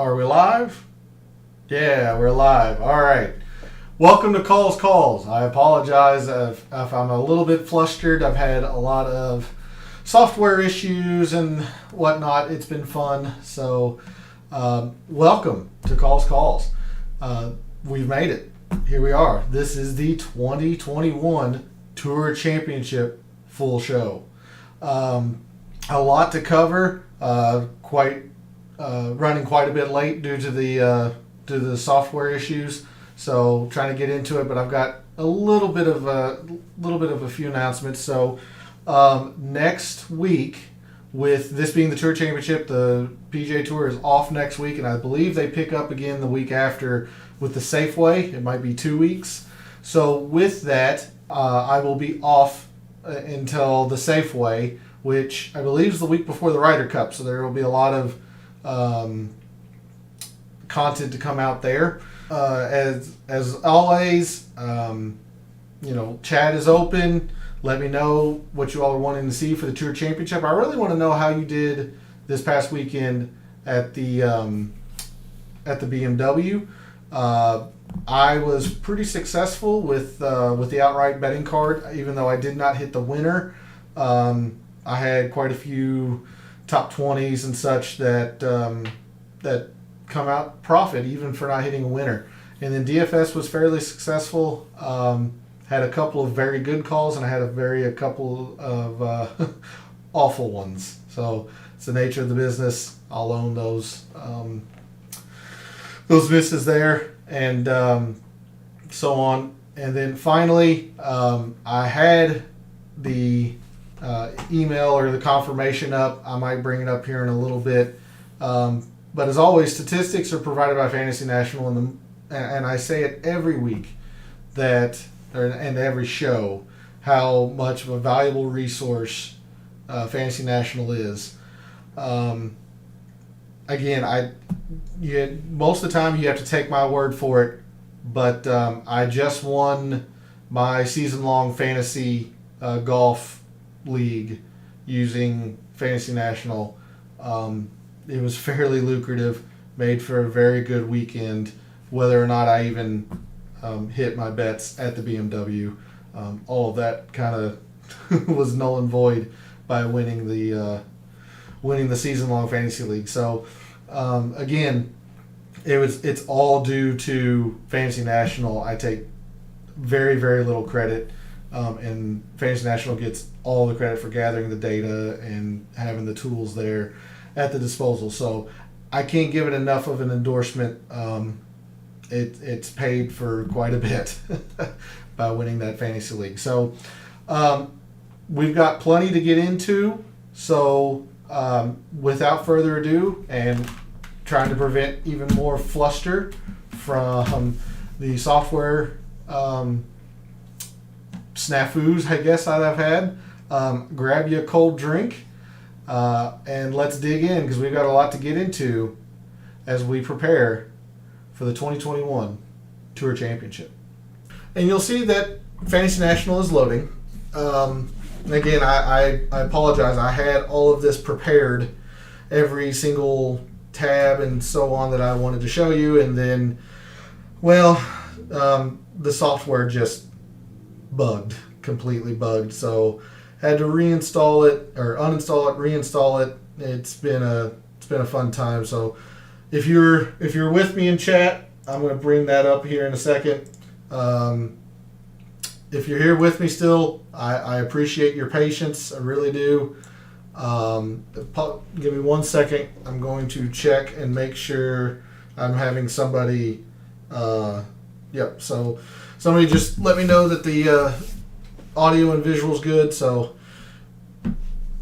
Are we live? Yeah, we're live. All right. Welcome to Calls. I apologize if I'm a little bit flustered. I've had a lot of software issues and whatnot. It's been fun. So, welcome to Calls. We've made it. Here we are. This is the 2021 Tour Championship full show. A lot to cover. Running quite a bit late due to the software issues. So trying to get into it, but I've got a little bit of a few announcements. So next week, with this being the Tour Championship, the PGA Tour is off next week, and I believe they pick up again the week after with the Safeway. It might be 2 weeks. So with that, I will be off until the Safeway, which I believe is the week before the Ryder Cup. So there will be a lot of content to come out there. As always, chat is open. Let me know what you all are wanting to see for the Tour Championship. I really want to know how you did this past weekend at the BMW. I was pretty successful with the outright betting card, even though I did not hit the winner. I had quite a few top 20s and such that come out profit even for not hitting a winner. And then DFS was fairly successful. Had a couple of very good calls, and I had a couple of awful ones. So it's the nature of the business. I'll own those misses there, and so on. And then finally, I had the email or the confirmation up. I might bring it up here in a little bit. But as always, statistics are provided by Fantasy National, and I say it every week and every show how much of a valuable resource Fantasy National is. Again, most of the time you have to take my word for it, but I just won my season-long fantasy golf league using Fantasy National. It was fairly lucrative, made for a very good weekend, whether or not I even hit my bets at the BMW. All of that kind of was null and void by winning the season-long fantasy league. So again, it's all due to Fantasy National. I take very, very little credit, and Fantasy National gets all the credit for gathering the data and having the tools there at the disposal. So I can't give it enough of an endorsement. It's paid for quite a bit by winning that fantasy league. So we've got plenty to get into. So without further ado, and trying to prevent even more fluster from the software snafus, I guess, that I've had, grab you a cold drink. And let's dig in, because we've got a lot to get into as we prepare for the 2021 Tour Championship. And you'll see that Fantasy National is loading. Again, I apologize. I had all of this prepared, every single tab and so on that I wanted to show you, and then, the software just completely bugged. So had to reinstall it, or uninstall it, reinstall it. It's been a fun time. So if you're with me in chat, I'm going to bring that up here in a second. If you're here with me still, I appreciate your patience. I really do. Give me 1 second. I'm going to check and make sure I'm having somebody. Yep. So somebody just let me know that the audio and visual is good, so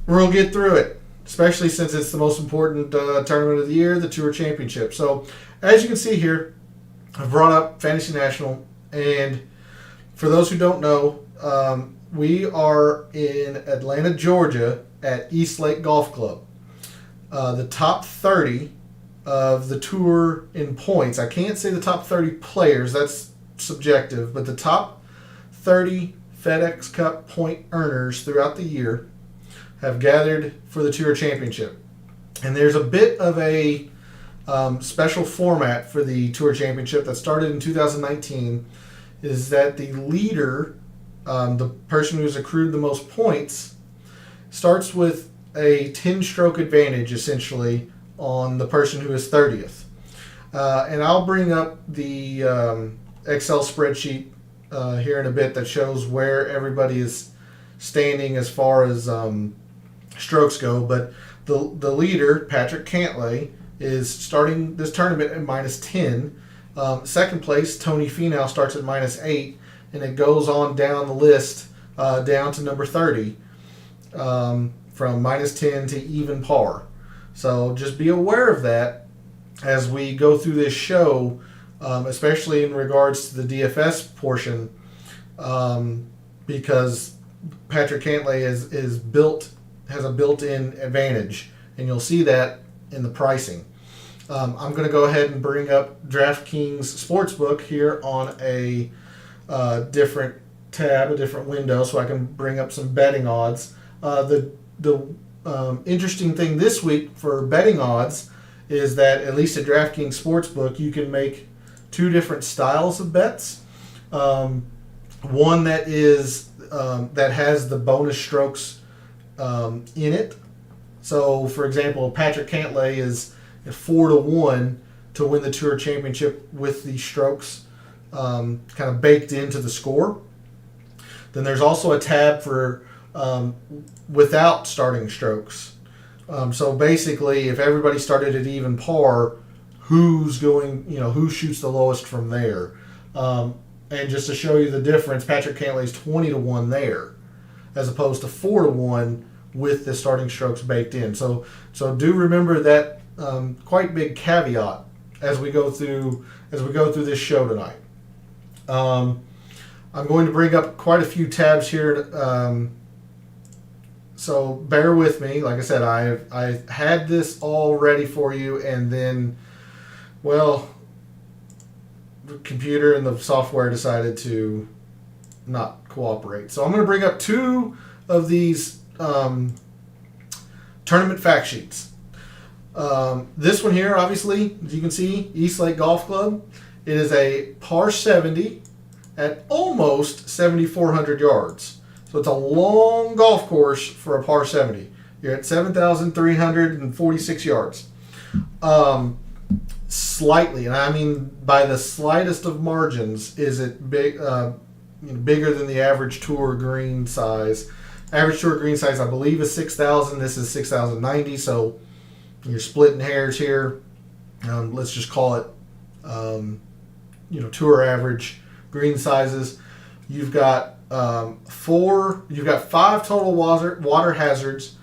we'll get through it, especially since it's the most important tournament of the year, the Tour Championship. So as you can see here, I've brought up Fantasy National, and for those who don't know, we are in Atlanta, Georgia at East Lake Golf Club. The top 30 of the Tour in points, I can't say the top 30 players, that's subjective, but the top 30 FedEx Cup point earners throughout the year have gathered for the Tour Championship. And there's a bit of a special format for the Tour Championship that started in 2019 is that the leader, the person who's accrued the most points, starts with a 10-stroke advantage, essentially, on the person who is 30th. And I'll bring up the Excel spreadsheet here in a bit that shows where everybody is standing as far as strokes go. But the leader, Patrick Cantley, is starting this tournament at -10. Second place, Tony Finau, starts at -8, and it goes on down the list down to number 30, from -10 to even par. So just be aware of that as we go through this show, especially in regards to the DFS portion, because Patrick Cantley has a built-in advantage, and you'll see that in the pricing. I'm going to go ahead and bring up DraftKings Sportsbook here on a different tab, a different window, so I can bring up some betting odds. The interesting thing this week for betting odds is that, at least at DraftKings Sportsbook, you can make two different styles of bets. One that is that has the bonus strokes in it. So, for example, Patrick Cantley is 4-1 to win the Tour Championship with the strokes kind of baked into the score. Then there's also a tab for without starting strokes. So basically, if everybody started at even par, who shoots the lowest from there? And just to show you the difference, Patrick Cantley's 20-1 there, as opposed to 4-1 with the starting strokes baked in. So do remember that quite big caveat as we go through this show tonight. I'm going to bring up quite a few tabs here, so bear with me. Like I said, I had this all ready for you, and then, well, the computer and the software decided to not cooperate. So I'm going to bring up two of these tournament fact sheets. This one here, obviously, as you can see, East Lake Golf Club. It is a par 70 at almost 7,400 yards. So it's a long golf course for a par 70. You're at 7,346 yards. Slightly, and I mean by the slightest of margins, is it bigger than the average tour green size. Average tour green size, I believe, is 6,000. This is 6,090, so you're splitting hairs here. Let's just call it, tour average green sizes. You've got five total water hazards,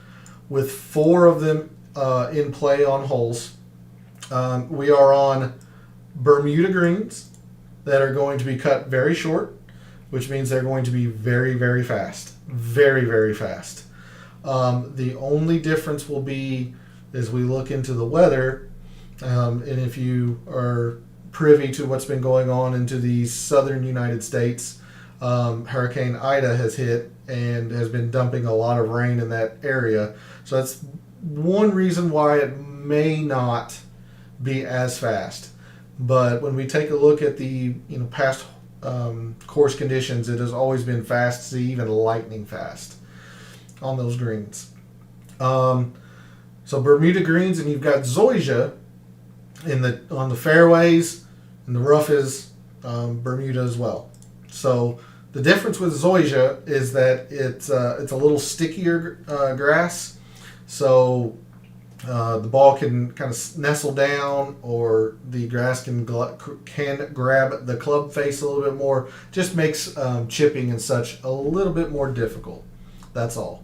with 4 of them in play on holes. We are on Bermuda Greens that are going to be cut very short, which means they're going to be very, very fast. Very, very fast. The only difference will be as we look into the weather, and if you are privy to what's been going on into the southern United States, Hurricane Ida has hit and has been dumping a lot of rain in that area. So that's one reason why it may not be as fast. But when we take a look at the past course conditions, it has always been fast, to even lightning fast on those greens. So Bermuda Greens, and you've got Zoysia on the fairways, and the rough is Bermuda as well. So the difference with Zoysia is that it's a little stickier grass, so the ball can kind of nestle down, or the grass can grab the club face a little bit more. Just makes chipping and such a little bit more difficult. That's all.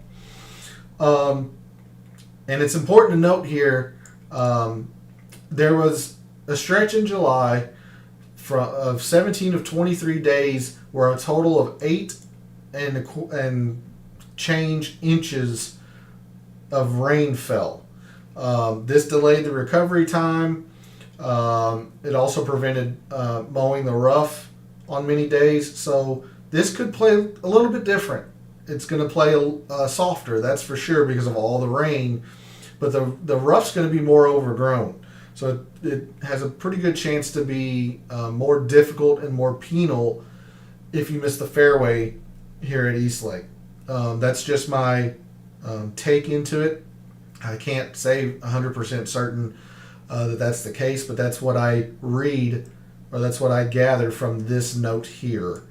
And it's important to note here, there was a stretch in July of 17 of 23 days where a total of 8 and change inches of rain fell. This delayed the recovery time. It also prevented mowing the rough on many days. So this could play a little bit different. It's going to play softer, that's for sure, because of all the rain. But the rough's going to be more overgrown. So it has a pretty good chance to be more difficult and more penal if you miss the fairway here at Eastlake. That's just my take into it. I can't say 100% certain that that's the case, but that's what I read, or that's what I gather from this note here.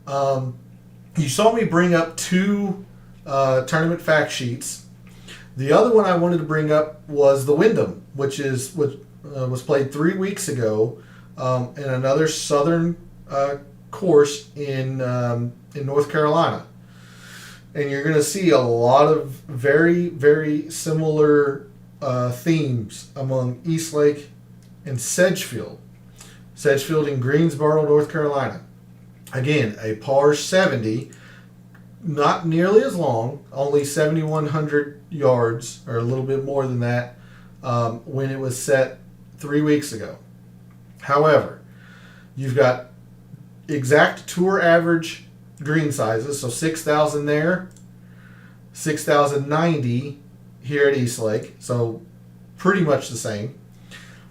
You saw me bring up two tournament fact sheets. The other one I wanted to bring up was the Wyndham, which was played 3 weeks ago in another southern course in North Carolina. And you're going to see a lot of very, very similar themes among Eastlake and Sedgefield. Sedgefield in Greensboro, North Carolina. Again, a par 70, not nearly as long, only 7,100 yards, or a little bit more than that, when it was set 3 weeks ago. However, you've got exact tour average green sizes, so 6,000 there, 6,090 here at Eastlake, so pretty much the same.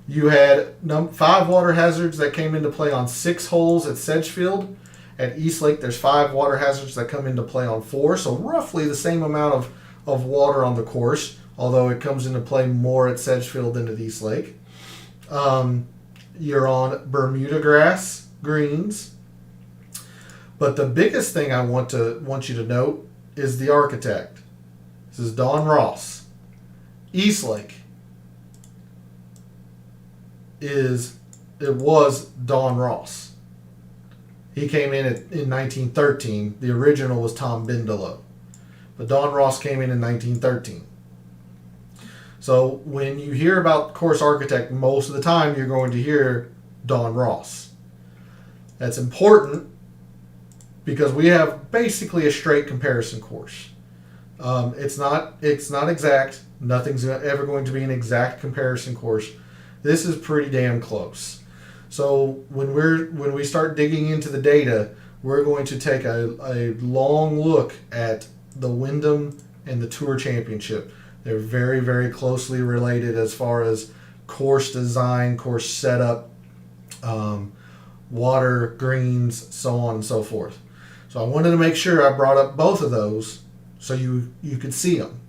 You had 5 water hazards that came into play on 6 holes at Sedgefield. At Eastlake, there's 5 water hazards that come into play on 4, so roughly the same amount of water on the course, although it comes into play more at Sedgefield than at Eastlake. You're on Bermuda greens. But the biggest thing I want you to note is the architect. This is Don Ross. Eastlake was Don Ross. He came in 1913. The original was Tom Bindelow. But Don Ross came in 1913. So when you hear about course architect, most of the time you're going to hear Don Ross. That's important because we have basically a straight comparison course. It's not exact. Nothing's ever going to be an exact comparison course. This is pretty damn close. So when we start digging into the data, we're going to take a long look at the Wyndham and the Tour Championship. They're very, very closely related as far as course design, course setup, water, greens, so on and so forth. So I wanted to make sure I brought up both of those so you could see them.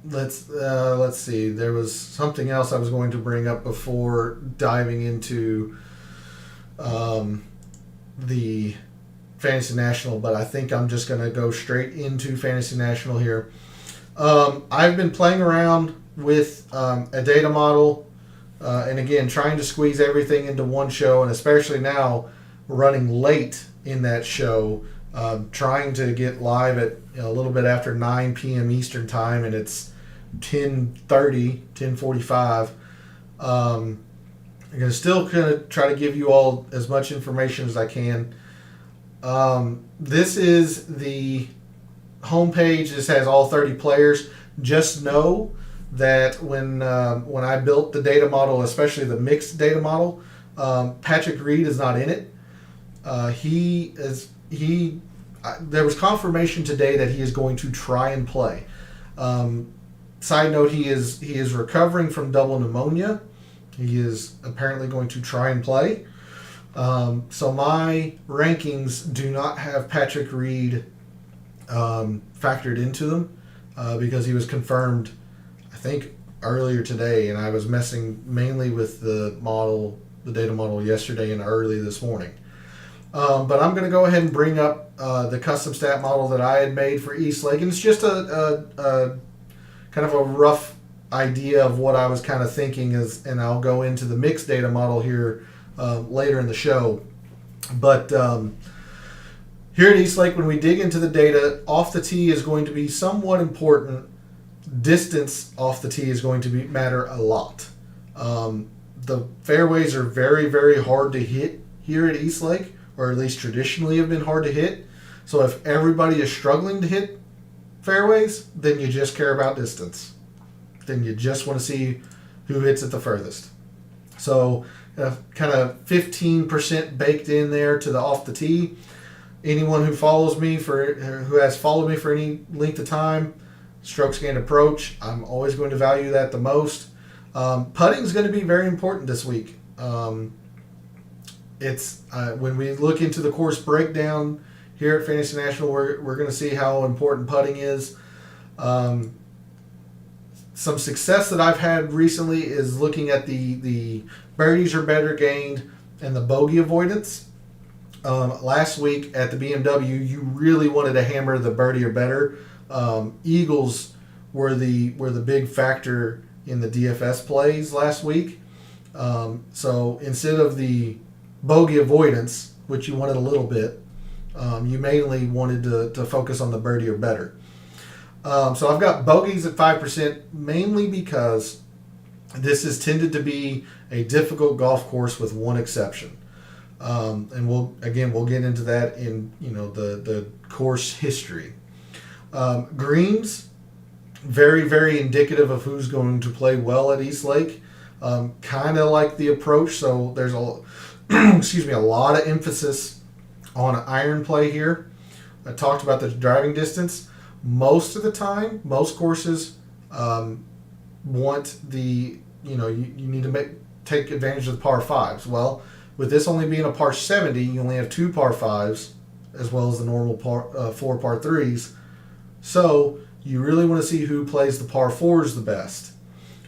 Let's see. There was something else I was going to bring up before diving into the Fantasy National, but I think I'm just going to go straight into Fantasy National here. I've been playing around with a data model, and again, trying to squeeze everything into one show, and especially now running late in that show, trying to get live at a little bit after 9 p.m. Eastern time, and it's 10:45. I'm going to still kind of try to give you all as much information as I can. This is the homepage. This has all 30 players. Just know that when I built the data model, especially the mixed data model, Patrick Reed is not in it. There was confirmation today that he is going to try and play. Side note: he is recovering from double pneumonia. He is apparently going to try and play. So my rankings do not have Patrick Reed factored into them because he was confirmed, I think, earlier today, and I was messing mainly with the data model yesterday and early this morning. But I'm going to go ahead and bring up the custom stat model that I had made for Eastlake, and it's just a kind of a rough idea of what I was kind of thinking, and I'll go into the mixed data model here later in the show. But here at Eastlake, when we dig into the data, off the tee is going to be somewhat important. Distance off the tee is going to matter a lot. The fairways are very, very hard to hit here at Eastlake, or at least traditionally have been hard to hit. So if everybody is struggling to hit fairways, then you just care about distance. Then you just want to see who hits it the furthest. So kind of 15% baked in there to the off the tee. Anyone who has followed me for any length of time strokes gained approach, I'm always going to value that the most. Putting is going to be very important this week. It's when we look into the course breakdown here at Fantasy National, we're going to see how important putting is. Some success that I've had recently is looking at the birdies are better gained and the bogey avoidance. Last week at the BMW, you really wanted to hammer the birdie or better. Eagles were the big factor in the DFS plays last week. So instead of the bogey avoidance, which you wanted a little bit, you mainly wanted to focus on the birdie or better. So I've got bogeys at 5%, mainly because this has tended to be a difficult golf course with one exception. And we'll get into that in the course history. Greens, very, very indicative of who's going to play well at East Lake. Kind of like the approach, so there's a lot of emphasis on iron play here. I talked about the driving distance. Most of the time, most courses want you need to take advantage of the par fives. Well, with this only being a par 70, you only have 2 par fives as well as the normal 4 par threes. So you really want to see who plays the par fours the best.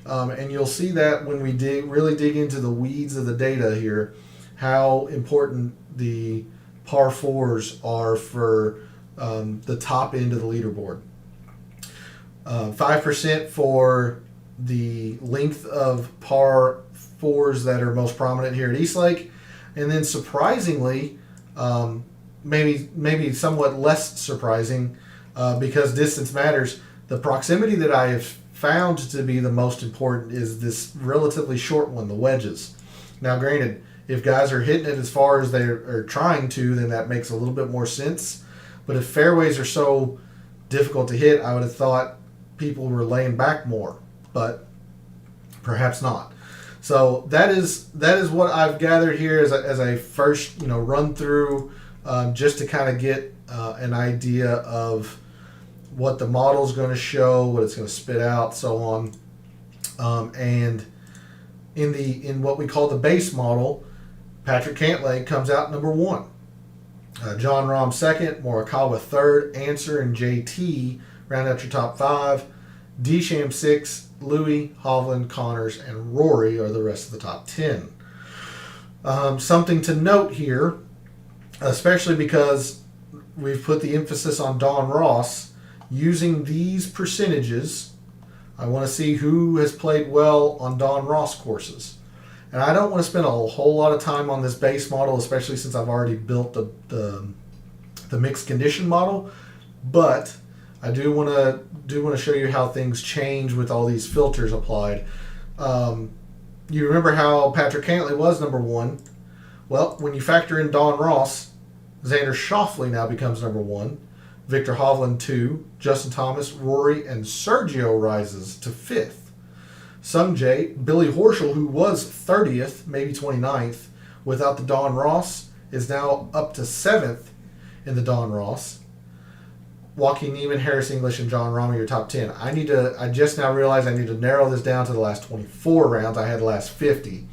And you'll see that when we really dig into the weeds of the data here, how important the par fours are for the top end of the leaderboard. 5% for the length of par fours that are most prominent here at East Lake. And then surprisingly, maybe somewhat less surprising, because distance matters, the proximity that I have found to be the most important is this relatively short one, the wedges. Now granted, if guys are hitting it as far as they are trying to, then that makes a little bit more sense. But if fairways are so difficult to hit, I would have thought people were laying back more, but perhaps not. So that is what I've gathered here as a first run through, just to kind of get an idea of what the model is going to show, what it's going to spit out, so on. And in what we call the base model, Patrick Cantley comes out number 1. John Rahm second, Morikawa third, Answer and JT round out your top 5. Deschamps 6, Louis, Hovland, Connors, and Rory are the rest of the top 10. Something to note here, especially because we've put the emphasis on Don Ross, using these percentages, I want to see who has played well on Don Ross courses. And I don't want to spend a whole lot of time on this base model, especially since I've already built the mixed condition model. But I do want to show you how things change with all these filters applied. You remember how Patrick Cantley was number 1? Well, when you factor in Don Ross, Xander Schauffele now becomes number 1. Victor Hovland 2. Justin Thomas, Rory, and Sergio rises to 5th. Sungjae, Billy Horschel, who was 30th, maybe 29th, without the Don Ross, is now up to 7th in the Don Ross. Joaquin Niemann, Harris English, and John Rahm are your top 10. I just now realized I need to narrow this down to the last 24 rounds. I had the last 50.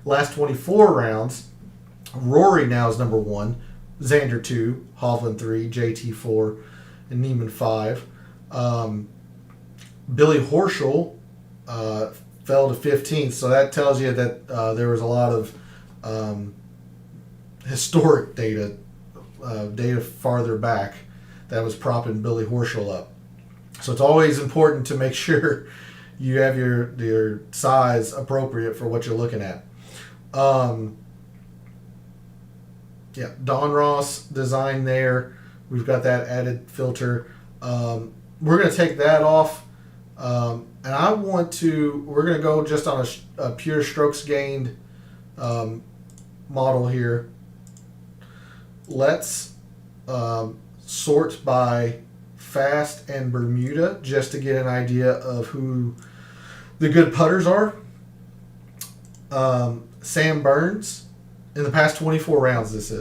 Last 24 rounds, Rory now is number 1, Xander 2, Hovland 3, JT 4, and Niemann 5. Billy Horschel fell to 15th, so that tells you that there was a lot of historic data farther back that was propping Billy Horschel up. So it's always important to make sure you have your size appropriate for what you're looking at. Don Ross design there. We've got that added filter. We're going to take that off. And we're going to go just on a pure strokes gained model here. Let's sort by Fast and Bermuda just to get an idea of who the good putters are. Sam Burns, in the past 24 rounds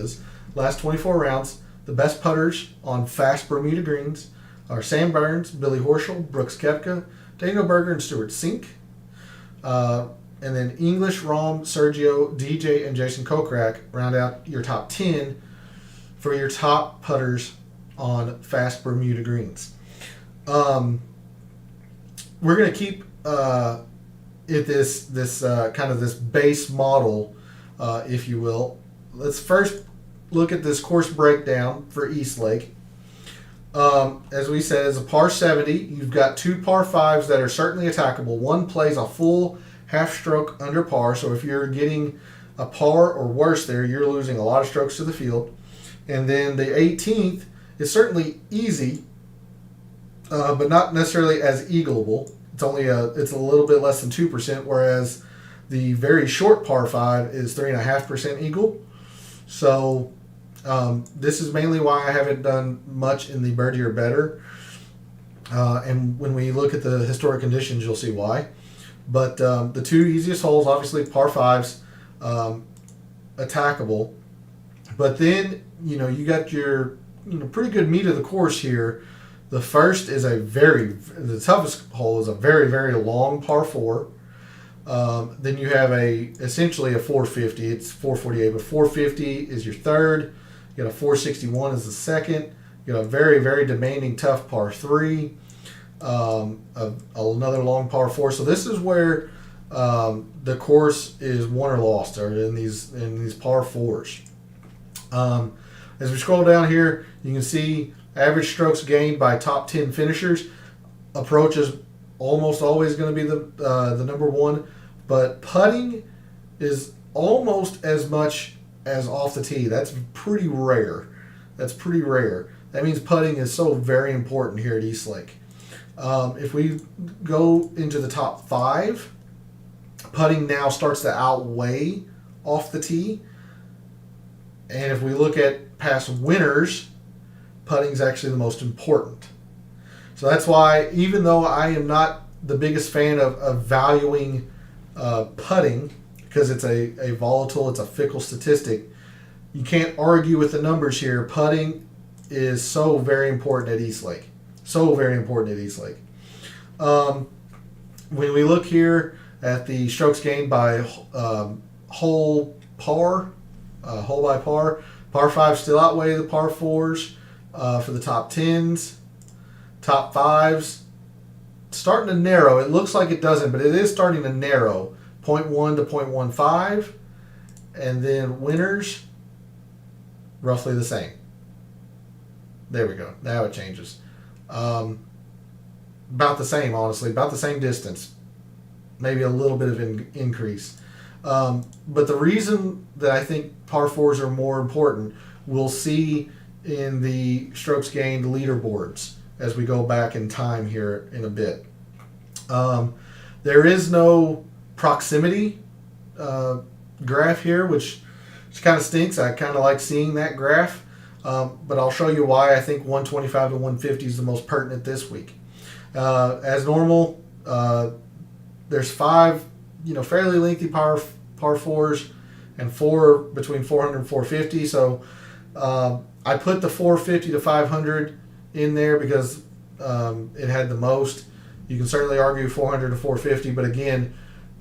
last 24 rounds, the best putters on Fast Bermuda Greens, are Sam Burns, Billy Horschel, Brooks Koepka, Daniel Berger, and Stuart Sink. And then English, Rahm, Sergio, DJ, and Jason Kokrak round out your top 10 for your top putters on fast Bermuda greens. We're going to keep this kind of this base model, if you will. Let's first look at this course breakdown for Eastlake. As we said, it's a par 70. You've got 2 par 5s that are certainly attackable. One plays a full half stroke under par, so if you're getting a par or worse there, you're losing a lot of strokes to the field. And then the 18th is certainly easy, but not necessarily as eagleable. It's a little bit less than 2%, whereas the very short par 5 is 3.5% eagle. So this is mainly why I haven't done much in the birdie or better. And when we look at the historic conditions, you'll see why. But the 2 easiest holes, obviously par 5s, attackable. But then, you got your pretty good meat of the course here. The first is the toughest hole is a very, very long par 4. Then you have essentially a 450. It's 448, but 450 is your third. You got a 461 as the second. You got a very, very demanding, tough par 3. Another long par 4. So this is where the course is won or lost, or in these par 4s. As we scroll down here, you can see average strokes gained by top 10 finishers. Approach is almost always going to be the number one, but putting is almost as much as off the tee. That's pretty rare. That means putting is so very important here at Eastlake. If we go into the top 5, putting now starts to outweigh off the tee. And if we look at past winners, putting is actually the most important. So that's why, even though I am not the biggest fan of valuing putting, because it's a volatile, it's a fickle statistic, you can't argue with the numbers here. Putting is so very important at Eastlake. When we look here at the strokes gained by hole by par, par 5 still outweigh the par 4s for the top 10s. Top 5s starting to narrow. It looks like it doesn't, but it is starting to narrow. 0.1 to 0.15. And then winners, roughly the same. There we go. Now it changes. About the same, honestly. About the same distance. Maybe a little bit of increase. But the reason that I think par 4s are more important, we'll see in the strokes gained leaderboards as we go back in time here in a bit. There is no proximity graph here, which kind of stinks. I kind of like seeing that graph, but I'll show you why I think 125 to 150 is the most pertinent this week. As normal, there's 5 fairly lengthy par 4s and 4 between 400 and 450. So I put the 450 to 500 in there because it had the most. You can certainly argue 400 to 450, but again,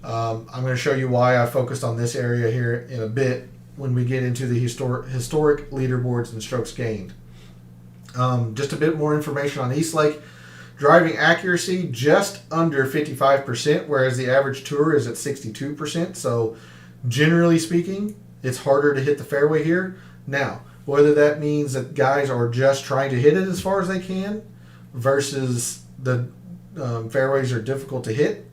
I'm going to show you why I focused on this area here in a bit when we get into the historic leaderboards and strokes gained. Just a bit more information on Eastlake. Driving accuracy just under 55%, whereas the average tour is at 62%. So generally speaking, it's harder to hit the fairway here. Now, whether that means that guys are just trying to hit it as far as they can versus the fairways are difficult to hit,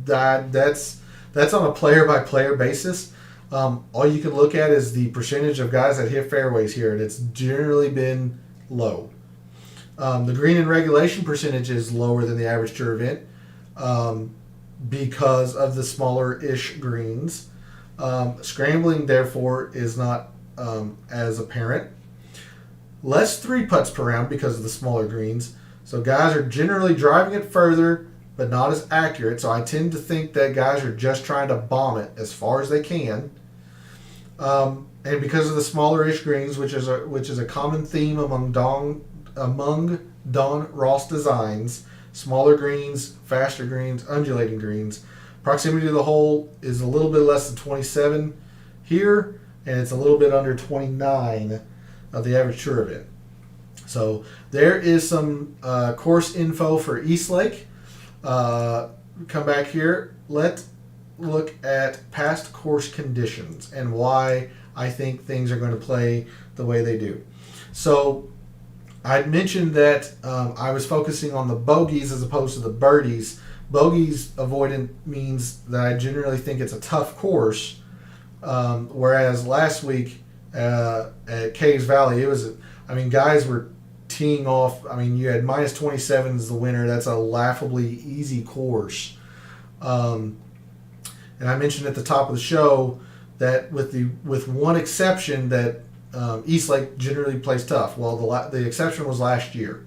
that's on a player-by-player basis. All you can look at is the percentage of guys that hit fairways here, and it's generally been low. The green in regulation percentage is lower than the average tour event because of the smaller-ish greens. Scrambling, therefore, is not as apparent. Less 3-putts per round because of the smaller greens. So guys are generally driving it further, but not as accurate. So I tend to think that guys are just trying to bomb it as far as they can. And because of the smaller-ish greens, which is a common theme among Don Ross designs, smaller greens, faster greens, undulating greens. Proximity to the hole is a little bit less than 27 here, and it's a little bit under 29 of the average tour event. So there is some course info for Eastlake. Come back here. Let's look at past course conditions and why I think things are going to play the way they do. So I'd mentioned that I was focusing on the bogeys as opposed to the birdies. Bogeys avoidant means that I generally think it's a tough course, whereas last week at Caves Valley, guys were teeing off. I mean, you had minus 27 as the winner. That's a laughably easy course. And I mentioned at the top of the show that with one exception that Eastlake generally plays tough. Well, the exception was last year.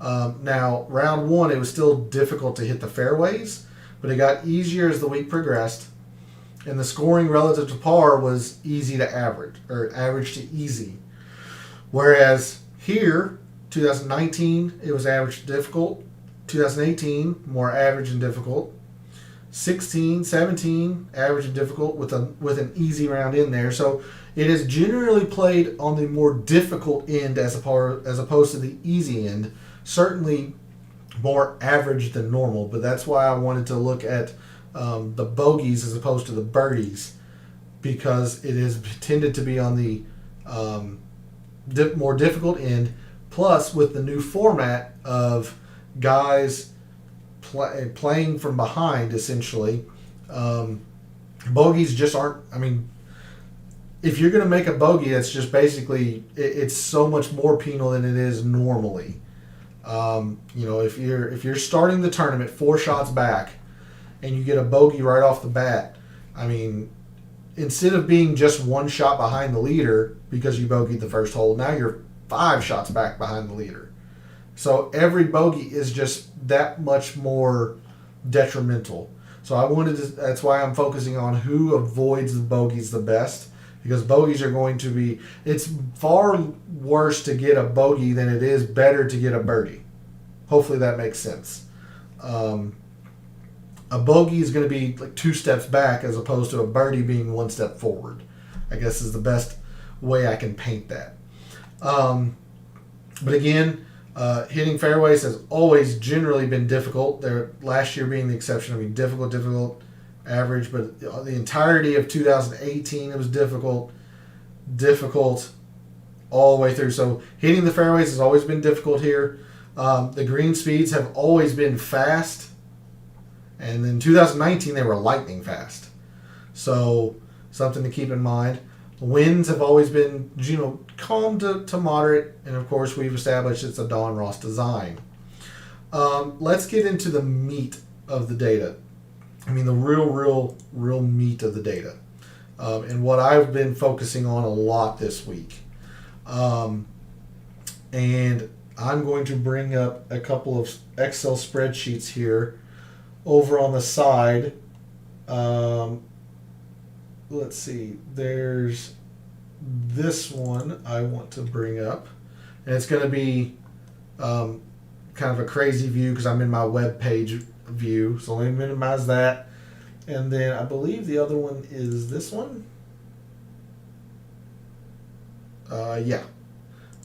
Now, round one, it was still difficult to hit the fairways, but it got easier as the week progressed, and the scoring relative to par was easy to average, or average to easy. Whereas here, 2019, it was average to difficult. 2018, more average and difficult. 16, 17, average and difficult with an easy round in there. So it is generally played on the more difficult end as opposed to the easy end. Certainly more average than normal, but that's why I wanted to look at the bogeys as opposed to the birdies, because it is tended to be on the more difficult end. Plus, with the new format of guys playing from behind, essentially, bogeys just aren't. I mean, if you're going to make a bogey, that's just basically it's so much more penal than it is normally. If you're starting the tournament 4 shots back and you get a bogey right off the bat, I mean, instead of being just 1 shot behind the leader because you bogeyed the first hole, now you're 5 shots back behind the leader. So every bogey is just that much more detrimental. So that's why I'm focusing on who avoids the bogeys the best, because bogeys are going to be, it's far worse to get a bogey than it is better to get a birdie. Hopefully that makes sense. A bogey is going to be like 2 steps back as opposed to a birdie being 1 step forward, I guess is the best way I can paint that. But again, hitting fairways has always generally been difficult. Last year being the exception. I mean, difficult, average, but the entirety of 2018 it was difficult all the way through. So hitting the fairways has always been difficult here. The green speeds have always been fast, and in 2019 they were lightning fast. So something to keep in mind. Winds have always been, calm to moderate, and of course we've established it's a Don Ross design. Let's get into the meat of the data. I mean, the real meat of the data, and what I've been focusing on a lot this week. And I'm going to bring up a couple of Excel spreadsheets here over on the side. Let's see, there's this one I want to bring up, and it's going to be kind of a crazy view because I'm in my web page view, so let me minimize that. And then I believe the other one is this one. Yeah.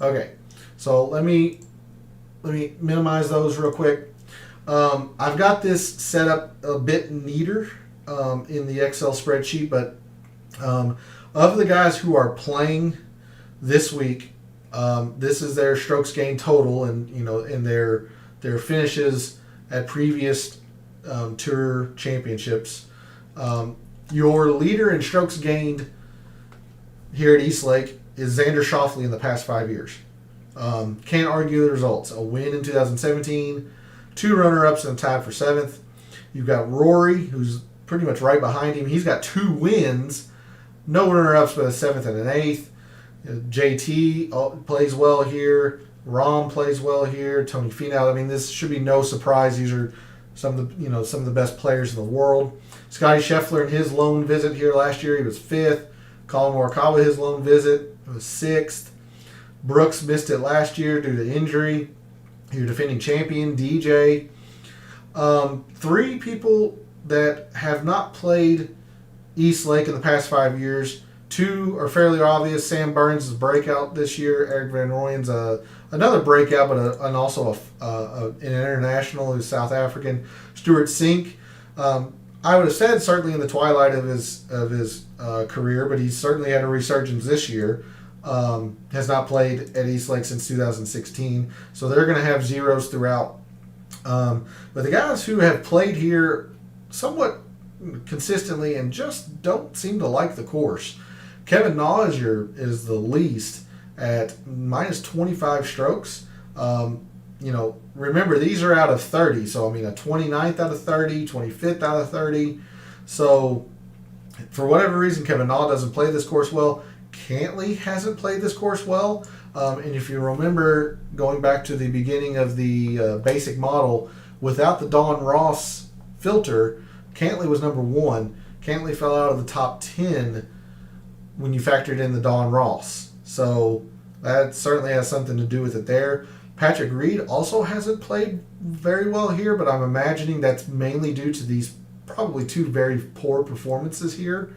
Okay, so let me minimize those real quick. I've got this set up a bit neater in the Excel spreadsheet, but of the guys who are playing this week, this is their strokes gained total, and in their finishes at previous tour championships. Your leader in strokes gained here at Eastlake is Xander Schauffele in the past 5 years. Can't argue the results. A win in 2017, 2 runner-ups and a tie for 7th. You've got Rory, who's pretty much right behind him. He's got 2 wins. No runner-ups, but a 7th and an 8th. JT plays well here. Rahm plays well here. Tony Finau. I mean, this should be no surprise. These are some of the best players in the world. Scotty Scheffler in his lone visit here last year, he was 5th. Colin Morikawa, his lone visit, was 6th. Brooks missed it last year due to injury. your defending champion, DJ. Three people that have not played East Lake in the past 5 years. Two are fairly obvious. Sam Burns' breakout this year. Eric Van Rooyen's another breakout, but and also an international who's South African. Stuart Sink. I would have said certainly in the twilight of his career, but he's certainly had a resurgence this year. Has not played at East Lake since 2016, so they're going to have zeros throughout. But the guys who have played here somewhat consistently and just don't seem to like the course. Kevin Na is the least at minus 25 strokes. Remember, these are out of 30. So, a 29th out of 30, 25th out of 30. So, for whatever reason, Kevin Na doesn't play this course well. Cantley hasn't played this course well. And if you remember, going back to the beginning of the basic model, without the Don Ross filter, Cantley was number 1. Cantley fell out of the top 10 when you factored in the Don Ross. So that certainly has something to do with it there. Patrick Reed also hasn't played very well here, but I'm imagining that's mainly due to these probably two very poor performances here.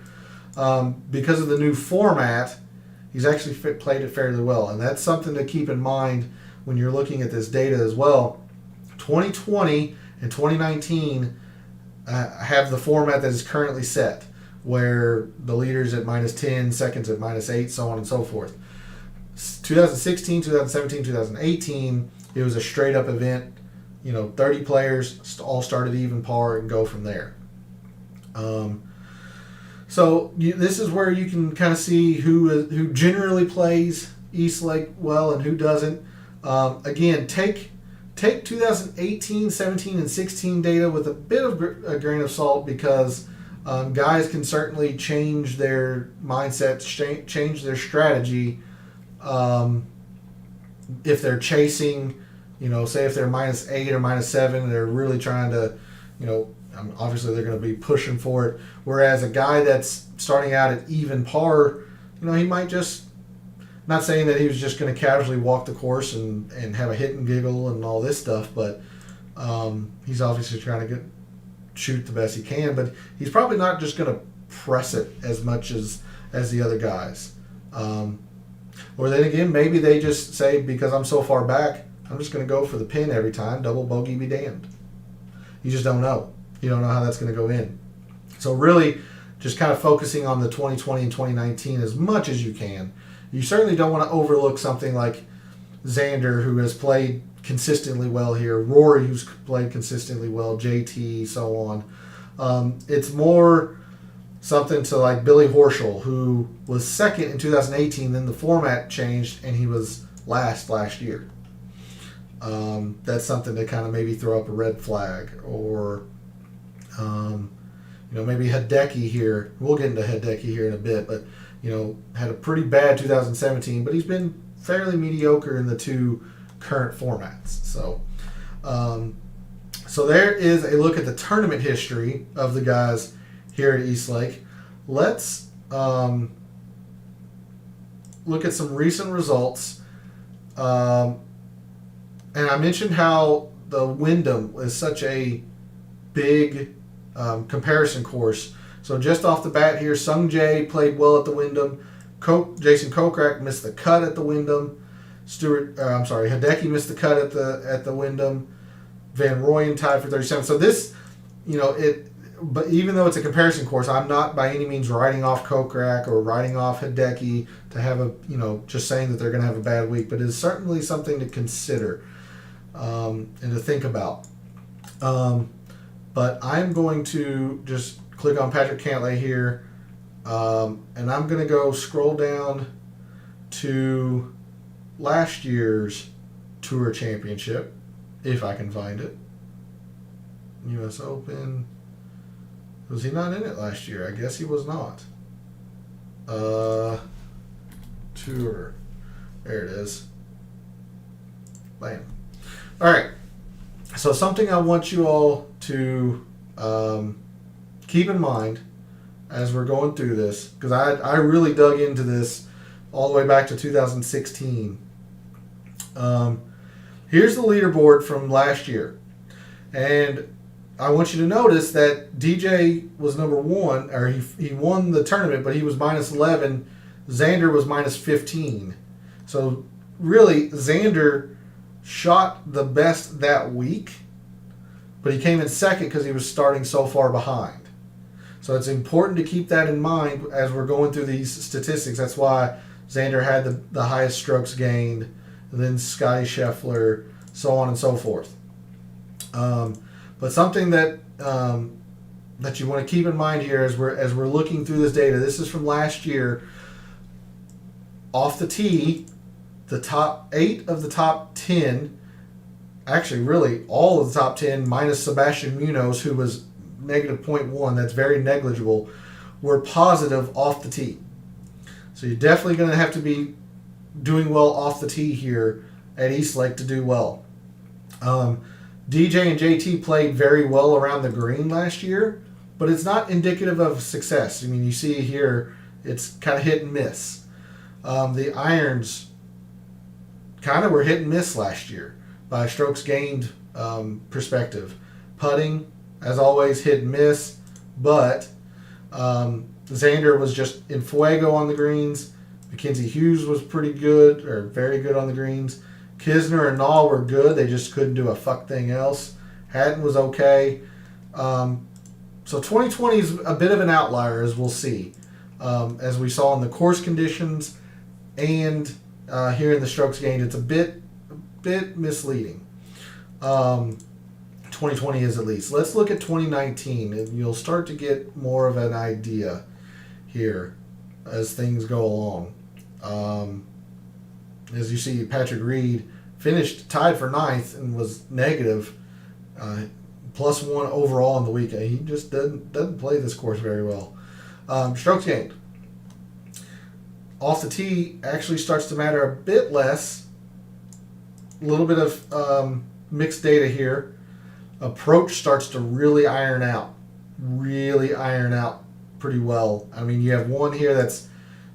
Because of the new format, he's actually played it fairly well. And that's something to keep in mind when you're looking at this data as well. 2020 and 2019 have the format that is currently set, where the leader's at minus 10, seconds at minus 8, so on and so forth. 2016, 2017, 2018, it was a straight up event. 30 players all started even par and go from there. So this is where you can kind of see who generally plays East Lake well and who doesn't. Again, take 2018, 17, and 16 data with a bit of a grain of salt, because guys can certainly change their mindsets, change their strategy if they're chasing, say if they're minus 8 or minus 7, they're really trying to, obviously they're going to be pushing for it. Whereas a guy that's starting out at even par, he might just, not saying that he was just going to casually walk the course and have a hit and giggle and all this stuff, but he's obviously trying to shoot the best he can, but he's probably not just going to press it as much as the other guys. Or then again, maybe they just say, because I'm so far back, I'm just going to go for the pin every time, double bogey be damned. You just don't know. You don't know how that's going to go in. So really, just kind of focusing on the 2020 and 2019 as much as you can. You certainly don't want to overlook something like Xander, who has played consistently well here, Rory, who's played consistently well, JT, so on. It's more something to like Billy Horschel, who was second in 2018, then the format changed and he was last year. That's something to kind of maybe throw up a red flag. Or maybe Hideki here. We'll get into Hideki here in a bit, but had a pretty bad 2017, but he's been fairly mediocre in the two current formats. So there is a look at the tournament history of the guys here at East Lake. Let's look at some recent results. And I mentioned how the Wyndham is such a big comparison course. So just off the bat here, Sung Jae played well at the Wyndham. Jason Kokrak missed the cut at the Wyndham. Hideki missed the cut at the Wyndham. Van Rooyen tied for 37. So this, but even though it's a comparison course, I'm not by any means writing off Kokrak or writing off Hideki to have just saying that they're going to have a bad week, but it's certainly something to consider and to think about. But I'm going to just click on Patrick Cantley here, and I'm going to go scroll down to last year's Tour Championship, if I can find it. U.S. Open. Was he not in it last year? I guess he was not. Tour. There it is. Bam. All right. So something I want you all to keep in mind as we're going through this, because I really dug into this all the way back to 2016. Here's the leaderboard from last year. And I want you to notice that DJ was number one, or he won the tournament, but he was minus 11. Xander was minus 15. So really, Xander shot the best that week, but he came in second because he was starting so far behind. So it's important to keep that in mind as we're going through these statistics. That's why Xander had the highest strokes gained, and then Scotty Scheffler, so on and so forth. But something that that you want to keep in mind here as we're looking through this data. This is from last year. Off the tee, the top 8 of the top 10, actually really all of the top 10 minus Sebastian Munoz, who was negative 0.1, that's very negligible, were positive off the tee. So you're definitely going to have to be doing well off the tee here at Eastlake to do well. DJ and JT played very well around the green last year, but it's not indicative of success. I mean, you see here, it's kind of hit and miss. The irons kind of were hit and miss last year by a strokes gained perspective. Putting, as always, hit and miss, but Xander was just in fuego on the greens. Mackenzie Hughes was pretty good, or very good on the greens. Kisner and Nall were good. They just couldn't do a fuck thing else. Hatton was okay. So 2020 is a bit of an outlier, as we'll see. As we saw in the course conditions and here in the strokes gained, it's a bit misleading. 2020 is at least. Let's look at 2019, and you'll start to get more of an idea here as things go along. As you see, Patrick Reed finished tied for 9th and was negative, +1 overall in the weekend. He just doesn't play this course very well. Strokes gained. Off the tee actually starts to matter a bit less. A little bit of mixed data here. Approach starts to really iron out pretty well. I mean, you have one here that's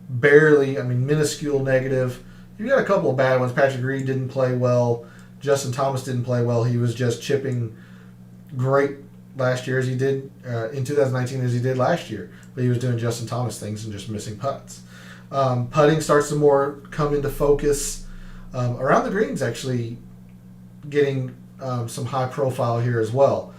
barely, minuscule negative. You got a couple of bad ones. Patrick Reed didn't play well. Justin Thomas didn't play well. He was just chipping great last year as he did in 2019 as he did last year. But he was doing Justin Thomas things and just missing putts. Putting starts to more come into focus. Around the greens, actually getting some high profile here as well.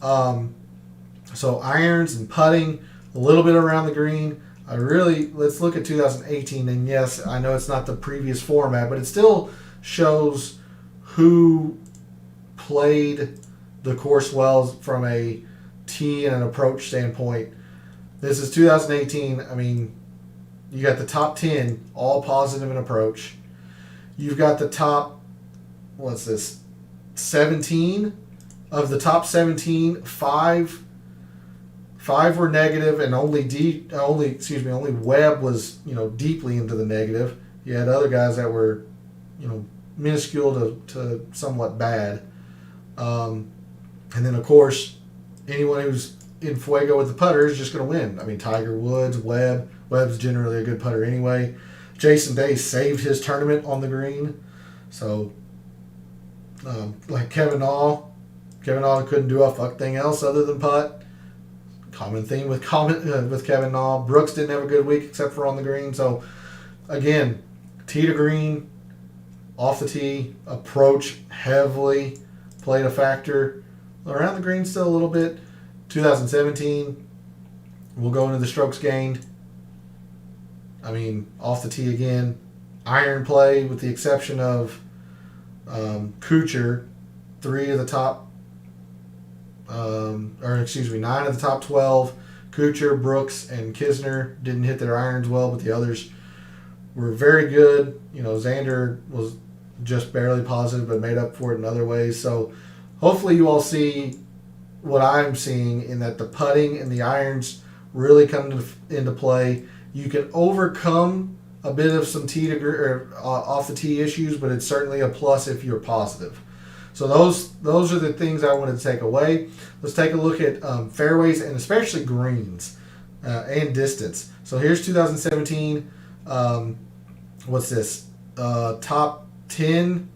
So irons and putting, a little bit around the green. Let's look at 2018, and yes, I know it's not the previous format, but it still shows who played the course well from a tee and an approach standpoint. This is 2018. I mean, you got the top 10, all positive in approach. You've got the top, 17 of the top 17, five were negative, and only Webb was deeply into the negative. You had other guys that were minuscule to somewhat bad, and then of course anyone who's in fuego with the putter is just going to win. I mean, Tiger Woods, Webb's generally a good putter anyway. Jason Day saved his tournament on the green, so like Kevin Nall couldn't do a fuck thing else other than putt. Common theme with Kevin Nall. Brooks didn't have a good week except for on the green. So again, tee to green, off the tee, approach heavily played a factor. Around the green still a little bit. 2017, we'll go into the strokes gained. I mean, off the tee again. Iron play with the exception of Kuchar, 9 of the top 12. Kuchar, Brooks, and Kisner didn't hit their irons well, but the others were very good. Xander was just barely positive, but made up for it in other ways. So hopefully you all see what I'm seeing in that the putting and the irons really come into play. You can overcome a bit of some off the tee issues, but it's certainly a plus if you're positive. So those are the things I wanted to take away. Let's take a look at fairways and especially greens and distance. So here's 2017. Top 10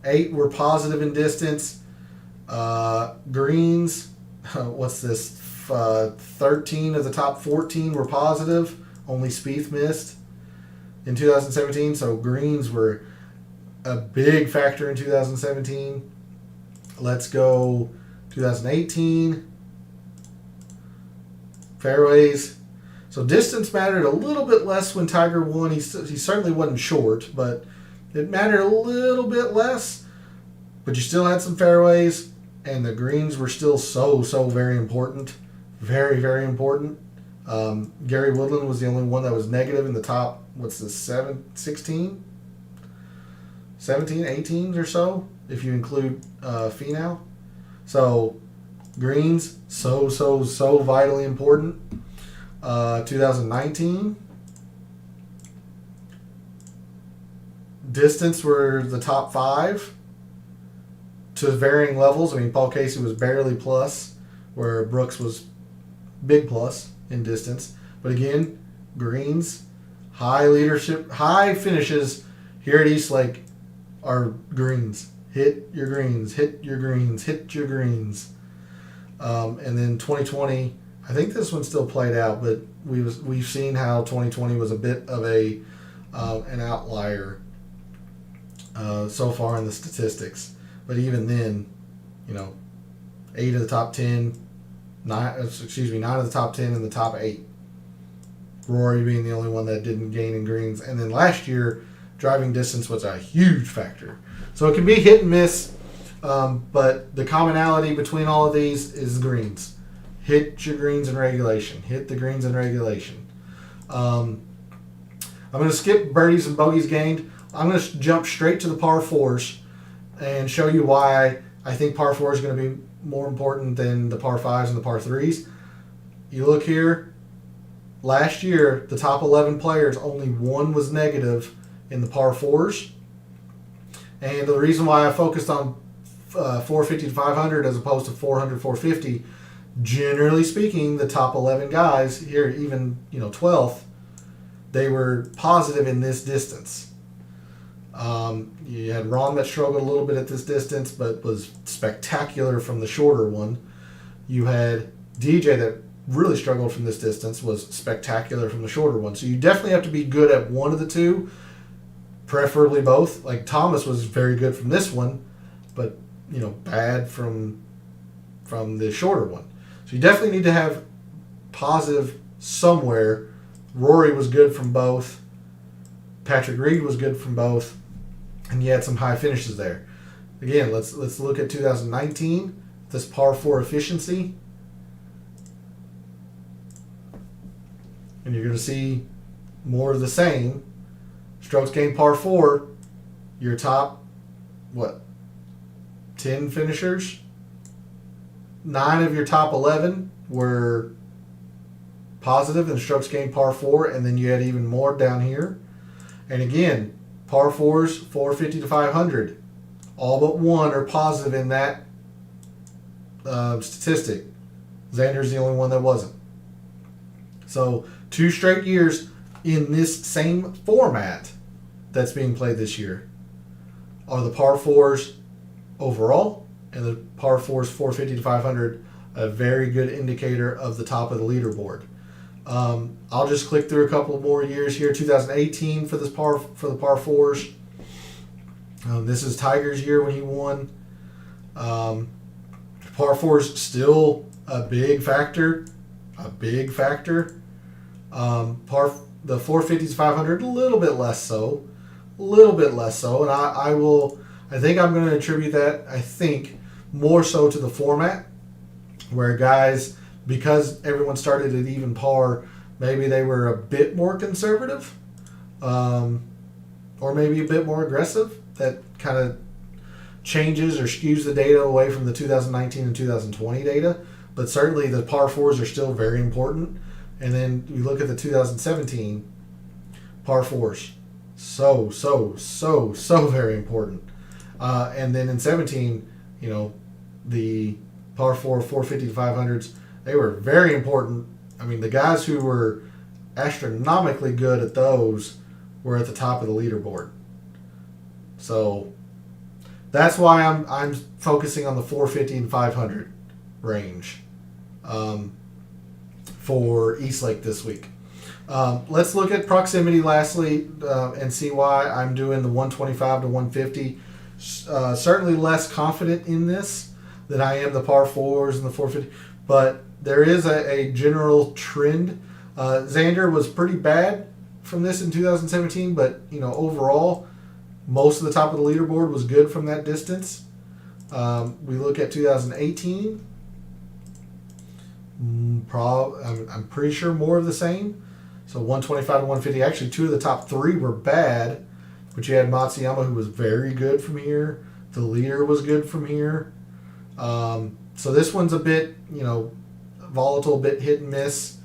8 were positive in distance. Greens, what's this? 13 of the top 14 were positive. Only Spieth missed in 2017. So greens were a big factor in 2017. Let's go 2018. Fairways. So distance mattered a little bit less when Tiger won. He certainly wasn't short, but it mattered a little bit less. But you still had some fairways, and the greens were still so very important. Very, very important. Gary Woodland was the only one that was negative in the top, 16? 17, 18 or so, if you include Finau. So greens, so vitally important. 2019. Distance were the top 5 to varying levels. I mean, Paul Casey was barely plus, where Brooks was big plus in distance. But again, greens, high leadership, high finishes here at East Lake are greens. Hit your greens, hit your greens, hit your greens. And then 2020, I think this one still played out, but we've seen how 2020 was a bit of an outlier so far in the statistics. But even then, 8 of the top 10, 9 of the top 10 and the top 8. Rory being the only one that didn't gain in greens. And then last year, driving distance was a huge factor. So it can be hit and miss, but the commonality between all of these is greens. Hit your greens in regulation. Hit the greens in regulation. I'm going to skip birdies and bogeys gained. I'm going to jump straight to the par 4s and show you why I think par 4 is going to be more important than the par 5s and the par 3s. You look here. Last year, the top 11 players, only one was negative in the par 4s. And the reason why I focused on 450 to 500 as opposed to 400, 450, generally speaking, the top 11 guys here, even 12th, they were positive in this distance. You had Ron that struggled a little bit at this distance, but was spectacular from the shorter one. You had DJ that really struggled from this distance, was spectacular from the shorter one. So you definitely have to be good at one of the two, preferably both. Like Thomas was very good from this one, but bad from the shorter one. So you definitely need to have positive somewhere. Rory was good from both. Patrick Reed was good from both, and you had some high finishes there. Again, let's look at 2019. This par 4 efficiency, and you're going to see more of the same. Strokes gained par 4. Your top 10 finishers. 9 of your top 11 were positive in strokes gained par 4, and then you had even more down here. And again, par 4s, 450 to 500. All but one are positive in that statistic. Xander's the only one that wasn't. So 2 straight years in this same format that's being played this year are the par 4s overall, and the par 4s 450 to 500, a very good indicator of the top of the leaderboard. I'll just click through a couple more years here. 2018 for the par 4s. This is Tiger's year when he won. Par 4s still a big factor. The 450s 500 a little bit less so. And I think I'm going to attribute that, more so to the format, where guys, because everyone started at even par, maybe they were a bit more conservative, or maybe a bit more aggressive. That kind of changes or skews the data away from the 2019 and 2020 data. But certainly the par 4s are still very important. And then you look at the 2017 par 4s. So very important. And then in 17, the par 4, 450 to 500s, they were very important. I mean, the guys who were astronomically good at those were at the top of the leaderboard. So that's why I'm focusing on the 450 and 500 range for Eastlake this week. Let's look at proximity lastly and see why I'm doing the 125 to 150. Certainly less confident in this than I am the par fours and the 450, but there is a general trend. Xander was pretty bad from this in 2017, but overall, most of the top of the leaderboard was good from that distance. We look at 2018. I'm pretty sure more of the same. So 125 to 150. Actually, two of the top three were bad, but you had Matsuyama, who was very good from here. The leader was good from here. So this one's a bit, volatile, bit hit and miss.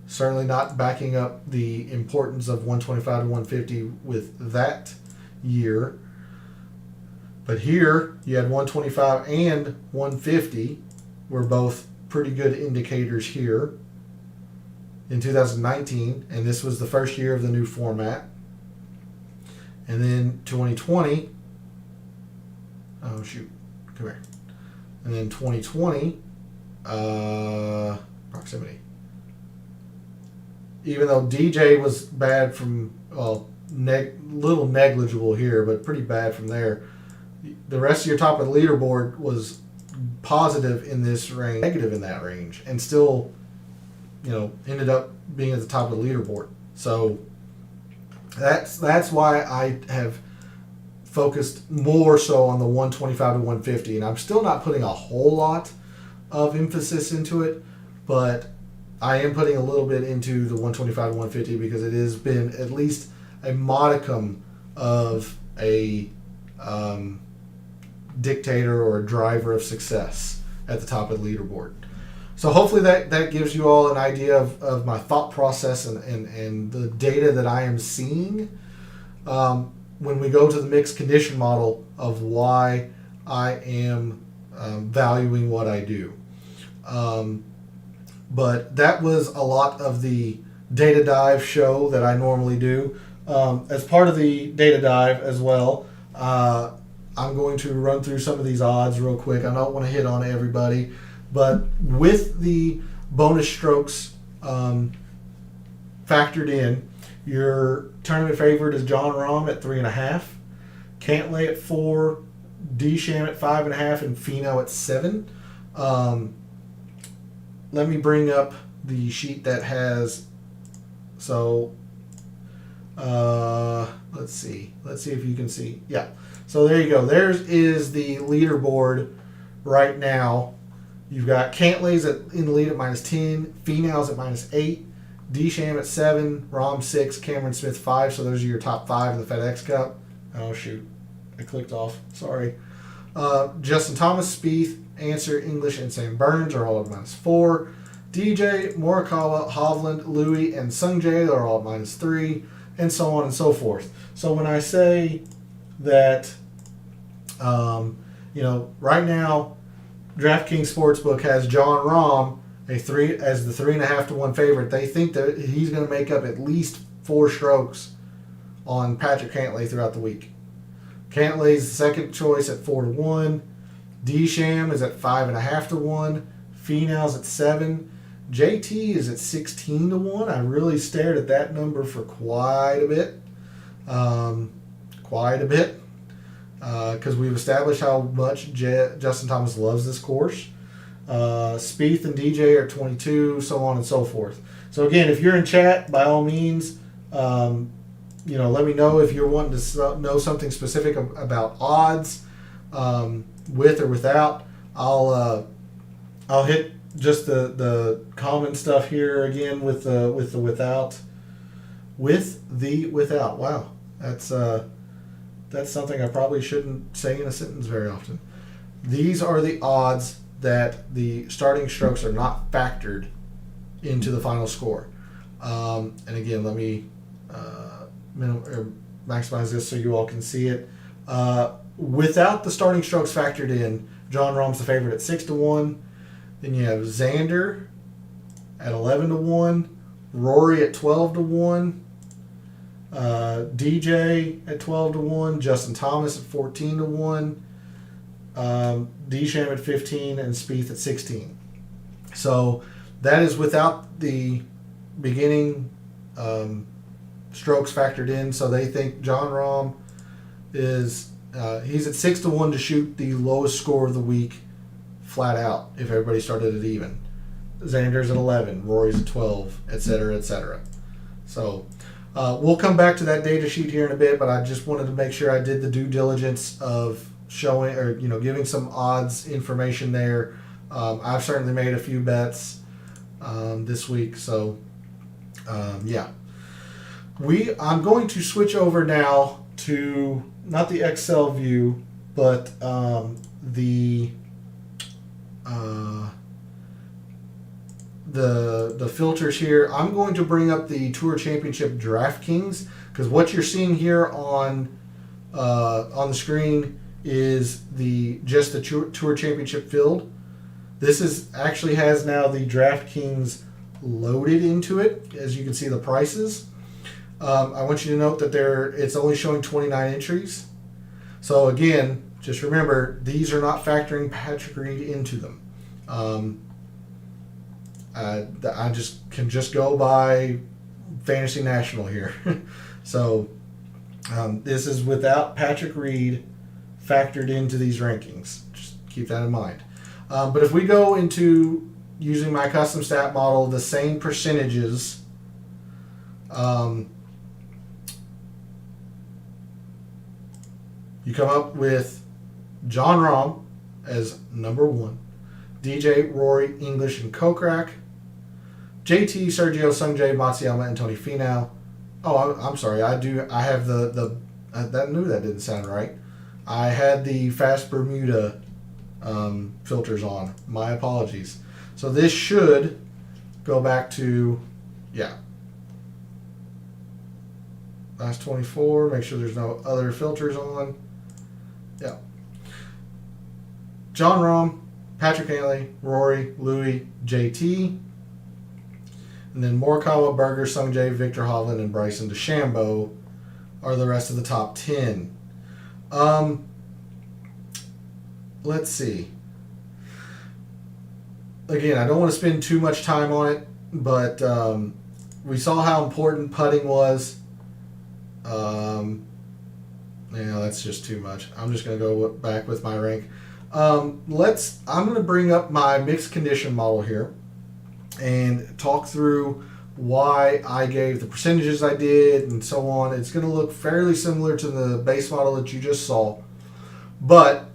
Certainly not backing up the importance of 125 to 150 with that year. But here, you had 125 and 150 were both pretty good indicators here in 2019, and this was the first year of the new format. And then 2020, oh shoot, come here. And then 2020, proximity. Even though DJ was bad from, little negligible here, but pretty bad from there, the rest of your top of the leaderboard was positive in this range, negative in that range, and still, ended up being at the top of the leaderboard. So that's why I have focused more so on the 125 to 150, and I'm still not putting a whole lot of emphasis into it, but I am putting a little bit into the 125 to 150 because it has been at least a modicum of a dictator or a driver of success at the top of the leaderboard. So hopefully that gives you all an idea of my thought process and the data that I am seeing when we go to the mixed condition model of why I am valuing what I do. But that was a lot of the data dive show that I normally do. As part of the data dive as well, I'm going to run through some of these odds real quick. I don't want to hit on everybody, but with the bonus strokes factored in, your tournament favorite is John Rahm at 3.5, Cantley at 4, Desham at 5.5, and Finau at 7. Let me bring up the sheet that has. So let's see if you can see. Yeah. So there you go. There's is the leaderboard right now. You've got Cantley's in the lead at -10, Finau's at -8, Desham at 7, Rahm 6, Cameron Smith 5. So those are your top 5 in the FedEx Cup. Oh shoot, I clicked off. Sorry. Justin Thomas, Spieth, Answer, English, and Sam Burns are all at -4. DJ, Morikawa, Hovland, Louis, and Sungjae are all at -3, and so on and so forth. So when I say that, right now, DraftKings Sportsbook has John Rahm as the 3.5 to 1 favorite. They think that he's going to make up at least 4 strokes on Patrick Cantley throughout the week. Cantley's the second choice at 4 to 1. Desham is at 5.5 to 1. Finau's at 7. JT is at 16 to 1. I really stared at that number for quite a bit. Because we've established how much Justin Thomas loves this course. Spieth and DJ are 22, so on and so forth. So again, if you're in chat, by all means, let me know if you're wanting to know something specific about odds, with or without. I'll hit just the common stuff here again with the without. With the without. Wow, that's something I probably shouldn't say in a sentence very often. These are the odds that the starting strokes are not factored into the final score. And again, let me maximize this so you all can see it. Without the starting strokes factored in, John Rahm's the favorite at 6 to 1. Then you have Xander at 11 to 1. Rory at 12 to 1. DJ at 12-1, Justin Thomas at 14-1, Desham at 15, and Spieth at 16. So that is without the beginning strokes factored in. So they think Jon Rahm is he's at 6-1 to shoot the lowest score of the week flat out if everybody started at even. Xander's at 11, Rory's at 12, etc., etc. So we'll come back to that data sheet here in a bit, but I just wanted to make sure I did the due diligence of showing or giving some odds information there. I've certainly made a few bets this week, so yeah. I'm going to switch over now to not the Excel view, but the filters here. I'm going to bring up the Tour Championship Draftkings, because what you're seeing here on the screen is just the Tour Championship field. This actually has now the Draftkings loaded into it, as you can see the prices. I want you to note that it's only showing 29 entries. So again, just remember, these are not factoring Patrick Reed into them. I can just go by Fantasy National here. So this is without Patrick Reed factored into these rankings. Just keep that in mind. But if we go into using my custom stat model, the same percentages, you come up with Jon Rahm as number 1, DJ, Rory, English, and Kokrak, JT, Sergio, Sungjae, Matsuyama, and Tony Finau. Oh, I'm sorry. I have that knew that didn't sound right. I had the Fast Bermuda filters on. My apologies. So this should go back to, last 24. Make sure there's no other filters on. Yeah. Jon Rahm, Patrick Henley, Rory, Louis, JT. And then Morikawa, Berger, Sungjae, Victor Hovland, and Bryson DeChambeau are the rest of the top 10. Let's see. Again, I don't want to spend too much time on it, but we saw how important putting was. That's just too much. I'm just going to go back with my rank. I'm going to bring up my mixed condition model here and talk through why I gave the percentages I did and so on. It's going to look fairly similar to the base model that you just saw. But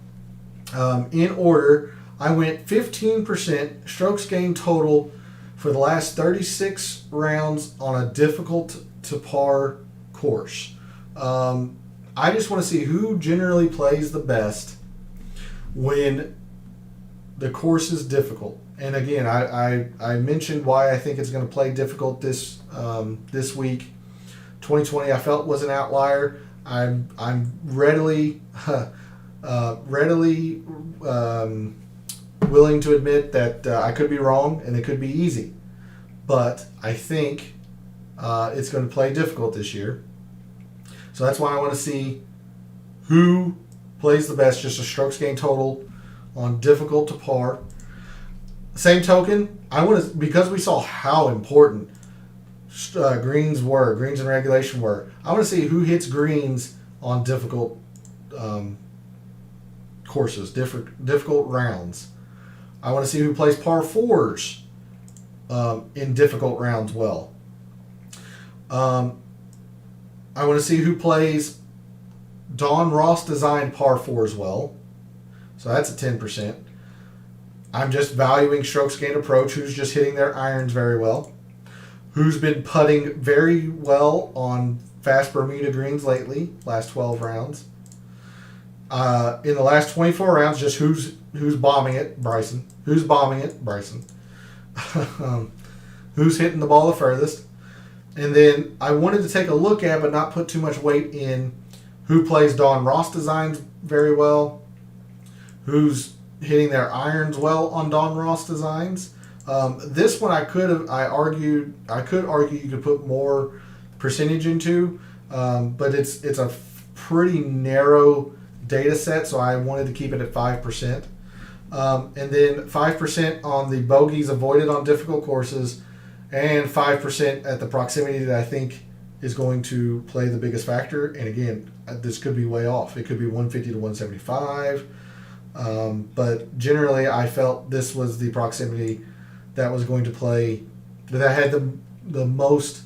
in order, I went 15% strokes gained total for the last 36 rounds on a difficult to par course. I just want to see who generally plays the best when the course is difficult. And again, I mentioned why I think it's going to play difficult this week. 2020 I felt was an outlier. I'm readily willing to admit that I could be wrong and it could be easy, but I think it's going to play difficult this year. So that's why I want to see who plays the best, just a strokes gained total on difficult to par. Same token, I want to, because we saw how important greens and regulation were, I want to see who hits greens on difficult courses, difficult rounds. I want to see who plays par fours in difficult rounds well. I want to see who plays Don Ross designed par fours well. So that's a 10%. I'm just valuing strokes gained approach, who's just hitting their irons very well, who's been putting very well on fast Bermuda Greens lately, last 12 rounds. In the last 24 rounds, just who's bombing it, Bryson. Who's bombing it, Bryson. Who's hitting the ball the furthest. And then I wanted to take a look at, but not put too much weight in, who plays Don Ross designs very well, who's hitting their irons well on Don Ross designs. This one I could argue you could put more percentage into. but it's a pretty narrow data set, so I wanted to keep it at 5%. And then 5% on the bogeys avoided on difficult courses, and 5% at the proximity that I think is going to play the biggest factor. And again, this could be way off. It could be 150 to 175. But generally, I felt this was the proximity that was going to play, that had the most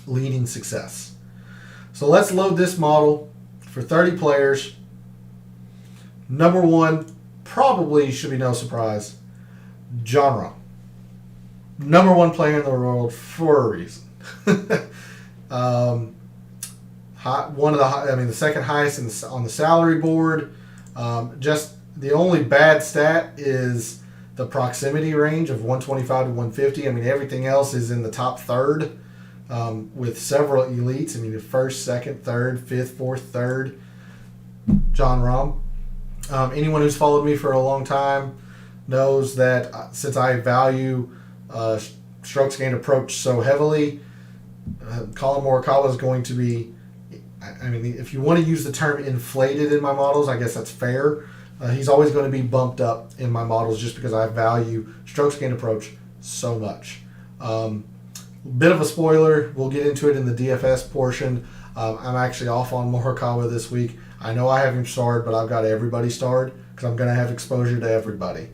leading success. So let's load this model for 30 players. Number one, probably should be no surprise, John Rahm. Number one player in the world for a reason. The second highest on the salary board. Just the only bad stat is the proximity range of 125 to 150. I mean, everything else is in the top third, with several elites. I mean, the first, second, third, fifth, fourth, third. John Rahm. Anyone who's followed me for a long time knows that since I value strokes gained approach so heavily, Colin Morikawa is going to be, I mean, if you want to use the term inflated in my models, I guess that's fair. He's always going to be bumped up in my models just because I value strokes gained approach so much. Bit of a spoiler, we'll get into it in the DFS portion. I'm actually off on Morikawa this week. I know I have him starred, but I've got everybody starred because I'm going to have exposure to everybody.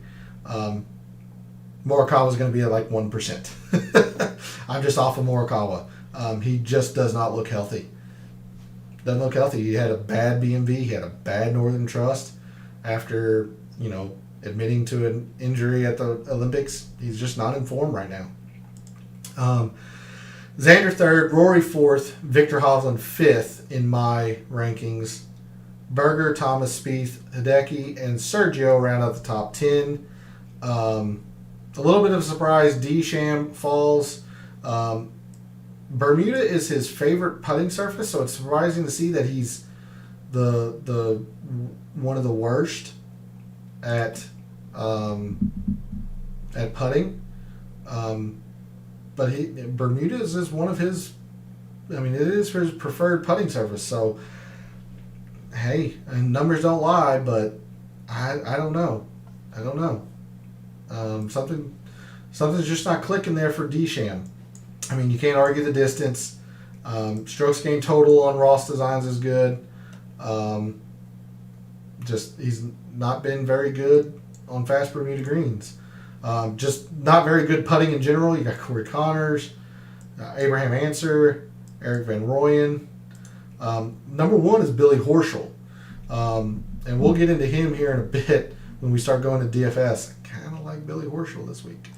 Morikawa is going to be at like 1%. I'm just off of Morikawa. He just does not look healthy. Doesn't look healthy. He had a bad BMV. He had a bad Northern Trust after, admitting to an injury at the Olympics. He's just not in form right now. Xander third, Rory fourth, Victor Hovland fifth in my rankings. Berger, Thomas, Spieth, Hideki, and Sergio round out the top 10. A little bit of a surprise, Desham falls. Bermuda is his favorite putting surface, so it's surprising to see that he's the one of the worst at putting. But Bermuda is one of his. I mean, it is his preferred putting surface. So, hey, and numbers don't lie, but I don't know. Something's just not clicking there for Desham. I mean, you can't argue the distance. Strokes gained total on Ross Designs is good. Just he's not been very good on fast Bermuda Greens. Just not very good putting in general. You got Corey Connors, Abraham Answer, Eric Van Rooyen. Number one is Billy Horschel. And we'll get into him here in a bit when we start going to DFS. I kind of like Billy Horschel this week.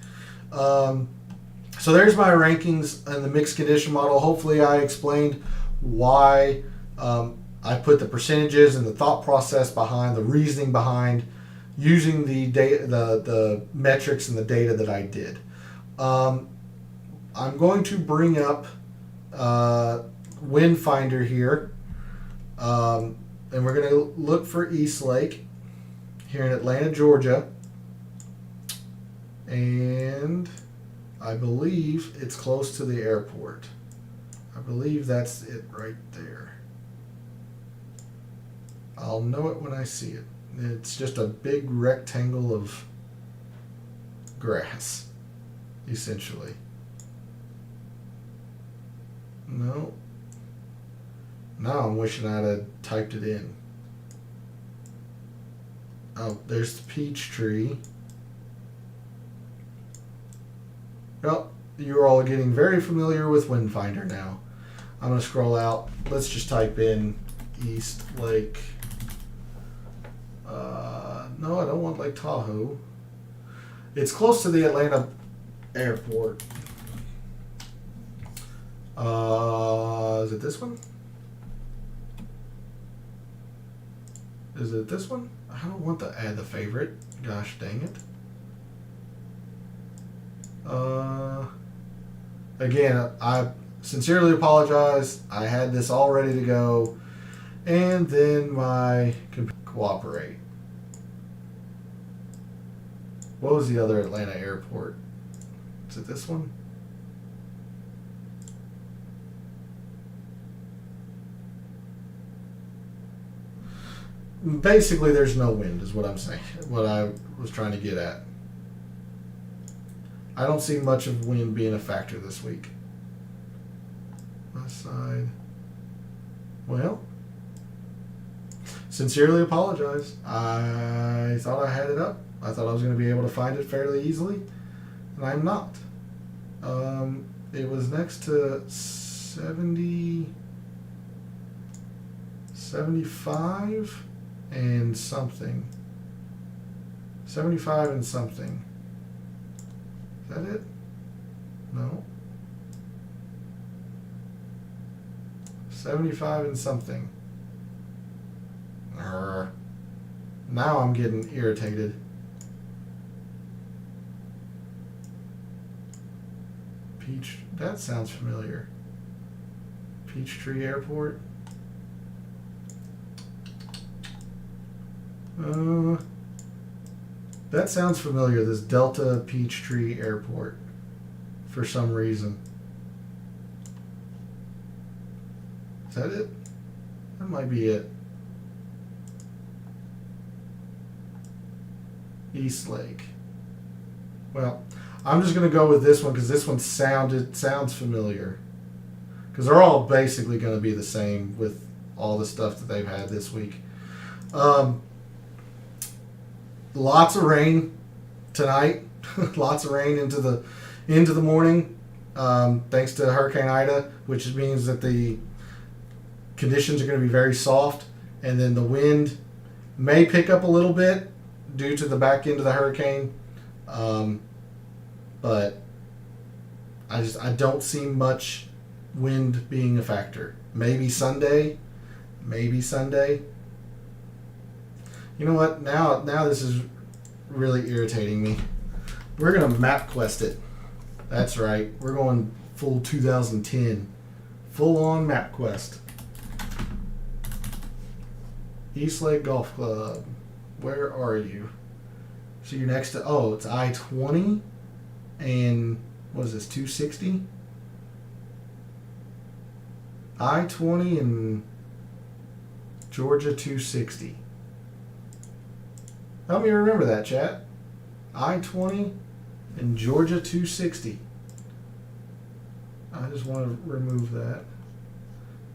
So there's my rankings in the mixed condition model. Hopefully I explained why I put the percentages and the thought process behind, the reasoning behind using the data, the metrics and the data that I did. I'm going to bring up Windfinder here. And we're going to look for Eastlake here in Atlanta, Georgia. And I believe it's close to the airport. I believe that's it right there. I'll know it when I see it. It's just a big rectangle of grass, essentially. No. Now I'm wishing I'd have typed it in. Oh, there's the peach tree. Well, you're all getting very familiar with Windfinder now. I'm going to scroll out. Let's just type in East Lake. No, I don't want Lake Tahoe. It's close to the Atlanta airport. Is it this one? Is it this one? I don't want to add the favorite. Gosh dang it. Again, I sincerely apologize. I had this all ready to go, and then my computer cooperate. What was the other Atlanta airport? Is it this one? Basically, there's no wind, is what I'm saying. What I was trying to get at. I don't see much of wind being a factor this week. West side. Well, sincerely apologize. I thought I had it up. I thought I was going to be able to find it fairly easily, and I'm not. It was next to 70, 75 and something. 75 and something. Is that it? No. 75 and something. Now I'm getting irritated. That sounds familiar. Peachtree Airport. That sounds familiar, this Delta Peachtree Airport, for some reason. Is that it? That might be it. East Lake. Well, I'm just going to go with this one because this one sounds familiar. Because they're all basically going to be the same with all the stuff that they've had this week. Lots of rain tonight. Lots of rain into the morning. Thanks to Hurricane Ida, which means that the conditions are going to be very soft, and then the wind may pick up a little bit due to the back end of the hurricane. But I don't see much wind being a factor. Maybe Sunday. You know what? Now this is really irritating me. We're going to map quest it. That's right. We're going full 2010. Full on map quest. East Lake Golf Club. Where are you? So you're next to, it's I-20 and what is this, 260? I-20 and Georgia 260. Help me remember that, chat. I-20 and Georgia 260. I just want to remove that.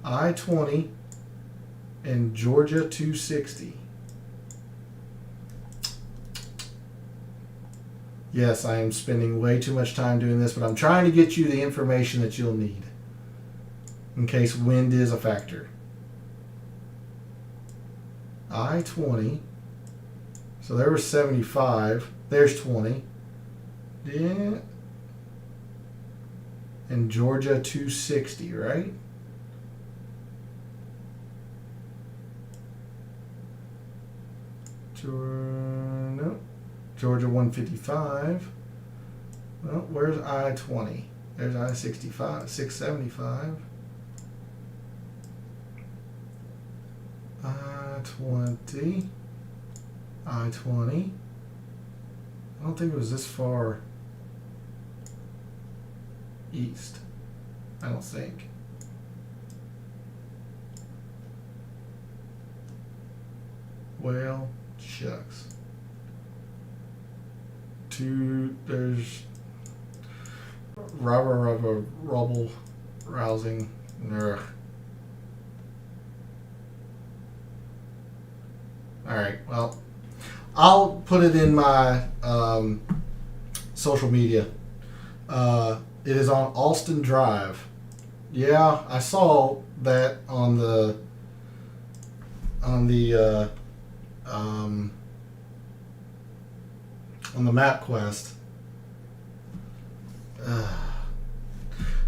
I-20 and Georgia 260. Yes, I am spending way too much time doing this, but I'm trying to get you the information that you'll need in case wind is a factor. I-20. So there was 75. There's 20. Yeah. And Georgia 260, right? No. Georgia 155. Well, where's I-20? There's I-65, 675. I-20. I-20. I don't think it was this far east. I don't think. Well, shucks. There's rubble rousing. Ugh. Alright, well, I'll put it in my social media. It is on Alston Drive. Yeah, I saw that on the map quest.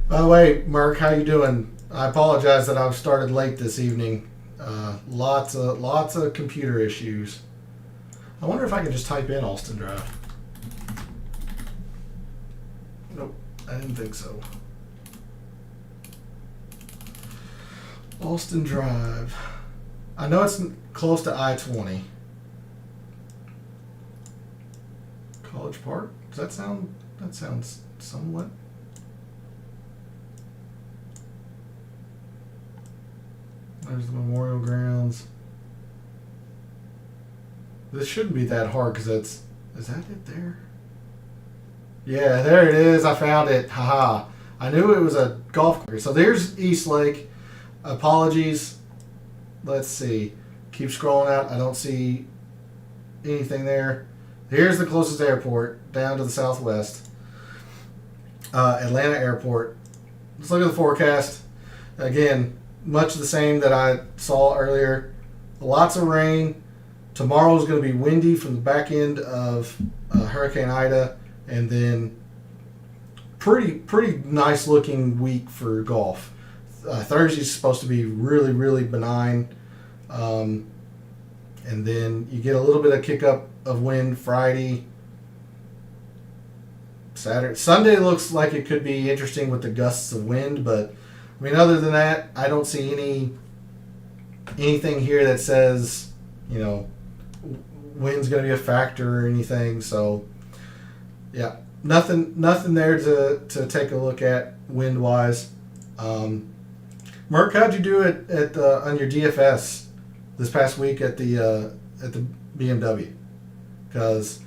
By the way, Mark, how you doing? I apologize that I've started late this evening. Lots of computer issues. I wonder if I can just type in Alston Drive. Nope, I didn't think so. Alston Drive. I know it's close to I-20. College Park? Does that sound? That sounds somewhat. There's the Memorial Grounds. This shouldn't be that hard because is that it there? Yeah, there it is. I found it. Haha. I knew it was a golf course. So there's East Lake. Apologies. Let's see. Keep scrolling out. I don't see anything there. Here's the closest airport down to the southwest. Atlanta Airport. Let's look at the forecast. Again, much the same that I saw earlier. Lots of rain. Tomorrow is going to be windy from the back end of Hurricane Ida, and then pretty nice looking week for golf. Thursday's supposed to be really, really benign, and then you get a little bit of kick up of wind Friday. Saturday, Sunday looks like it could be interesting with the gusts of wind, but I mean, other than that, I don't see anything here that says, wind's going to be a factor or anything. So, yeah, nothing there to take a look at wind wise. Merck, how'd you do it on your DFS this past week at the BMW? Because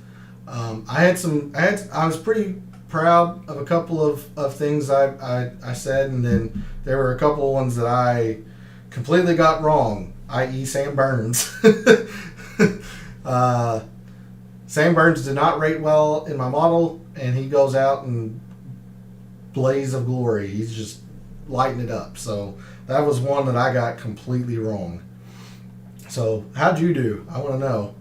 I was pretty proud of a couple of things I said, and then there were a couple of ones that I completely got wrong, i.e. Sam Burns. Sam Burns did not rate well in my model, and he goes out and blaze of glory. He's just lighting it up. So that was one that I got completely wrong. So how'd you do? I want to know.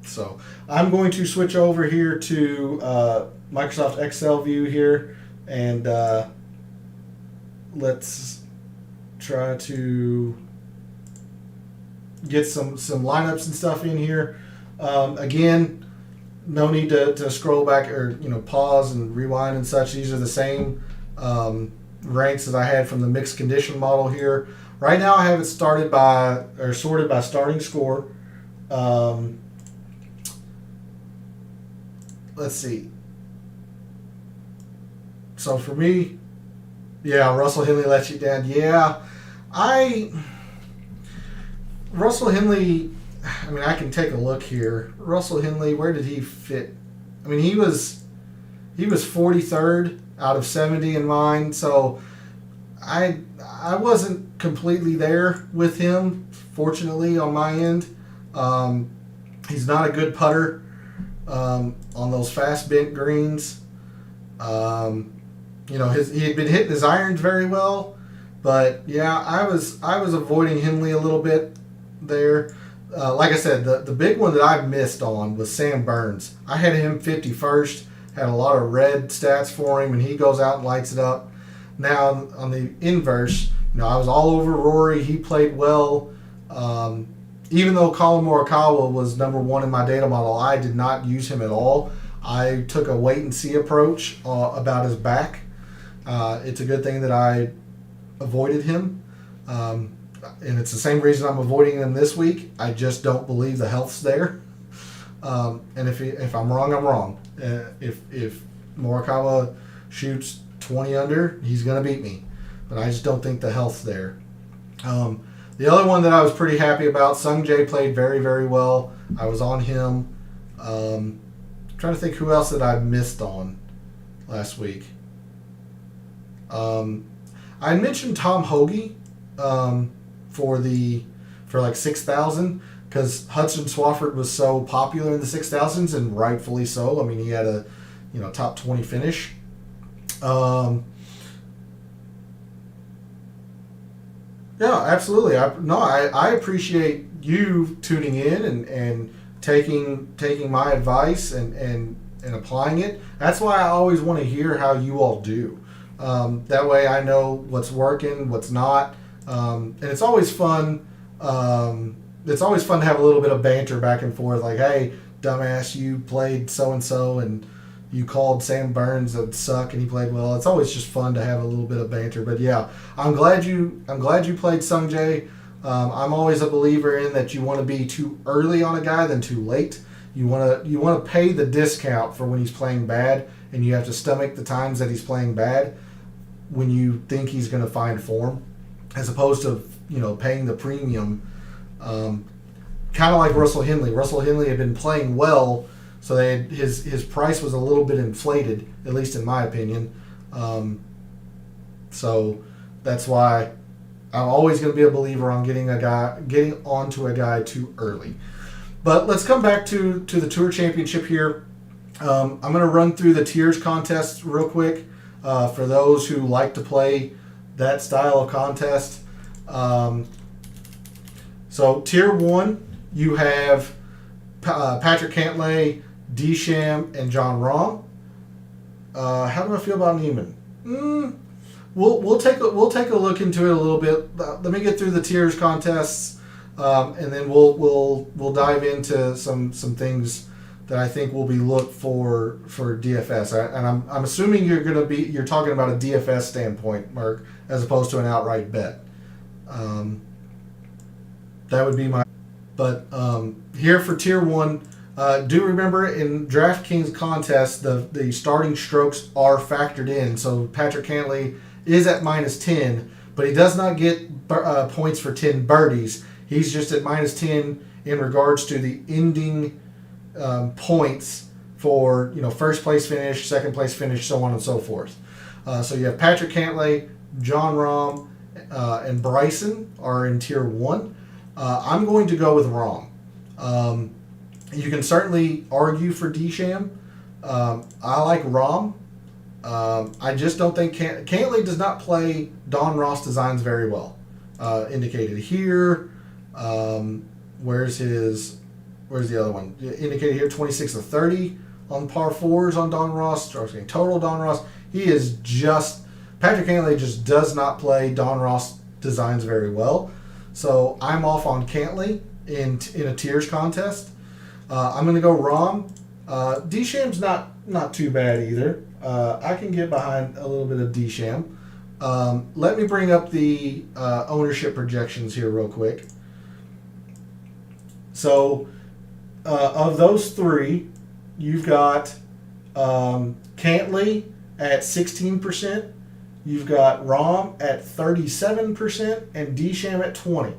So I'm going to switch over here to Microsoft Excel view here, and let's try to get some lineups and stuff in here. Again, no need to scroll back or pause and rewind and such. These are the same ranks as I had from the mixed condition model here. Right now I have it sorted by starting score. Let's see. So for me, yeah, Russell Henley let you down. Yeah, Russell Henley, I mean, I can take a look here. Russell Henley, where did he fit? I mean, he was 43rd out of 70 in mine, so I wasn't completely there with him, fortunately, on my end. He's not a good putter on those fast bent greens. He had been hitting his irons very well, but yeah, I was avoiding Henley a little bit there. Like I said, the big one that I missed on was Sam Burns. I had him 51st, had a lot of red stats for him, and he goes out and lights it up. Now, on the inverse, I was all over Rory. He played well. Even though Colin Morikawa was number one in my data model, I did not use him at all. I took a wait-and-see approach about his back. It's a good thing that I avoided him. And it's the same reason I'm avoiding him this week. I just don't believe the health's there. And if I'm wrong, I'm wrong. If Morikawa shoots 20 under, he's going to beat me. But I just don't think the health's there. The other one that I was pretty happy about, Sung Jae played very, very well. I was on him. Trying to think who else that I missed on last week. I mentioned Tom Hoagie for like 6,000 because Hudson Swafford was so popular in the 6,000s, and rightfully so. I mean, he had a top 20 finish. Yeah, absolutely. I appreciate you tuning in and taking my advice and applying it. That's why I always want to hear how you all do. That way I know what's working, what's not. And it's always fun. It's always fun to have a little bit of banter back and forth. Like, hey, dumbass, you played so-and-so and you called Sam Burns a suck and he played well. It's always just fun to have a little bit of banter. But yeah, I'm glad you played Sung Jae. I'm always a believer in that you want to be too early on a guy than too late. You want to pay the discount for when he's playing bad, and you have to stomach the times that he's playing bad when you think he's going to find form, as opposed to paying the premium Kind of like Russell Henley. Russell Henley had been playing well, so his price was a little bit inflated, at least in my opinion. So that's why I'm always going to be a believer on getting onto a guy too early. But let's come back to the Tour Championship here. I'm going to run through the tiers contests real quick for those who like to play that style of contest. So tier 1, you have Patrick Cantley, Desham, and John Rahm. How do I feel about Neiman? We'll take a look into it a little bit. Let me get through the tiers contests, and then we'll dive into some things that I think will be looked for DFS. And I'm assuming you're talking about a DFS standpoint, Mark, as opposed to an outright bet. That would be my. But here for tier 1, do remember in Draftkings contests the starting strokes are factored in. So Patrick Cantley is at -10, but he does not get points for 10 birdies. He's just at -10 in regards to the ending points for first place finish, second place finish, so on and so forth. So you have Patrick Cantley, John Rahm, and Bryson are in tier 1. I'm going to go with Rahm. You can certainly argue for Desham. I like Rahm. I just don't think Cantley does not play Don Ross designs very well. Indicated here. Where's the other one? Indicated here, 26 to 30 on par 4s on Don Ross. Total Don Ross. Patrick Cantley just does not play Don Ross designs very well. So I'm off on Cantley in a tiers contest. I'm going to go Rahm. Desham's not too bad either. I can get behind a little bit of Desham. Let me bring up the ownership projections here real quick. So of those three, you've got Cantley at 16%. You've got Rahm at 37% and Desham at 20%.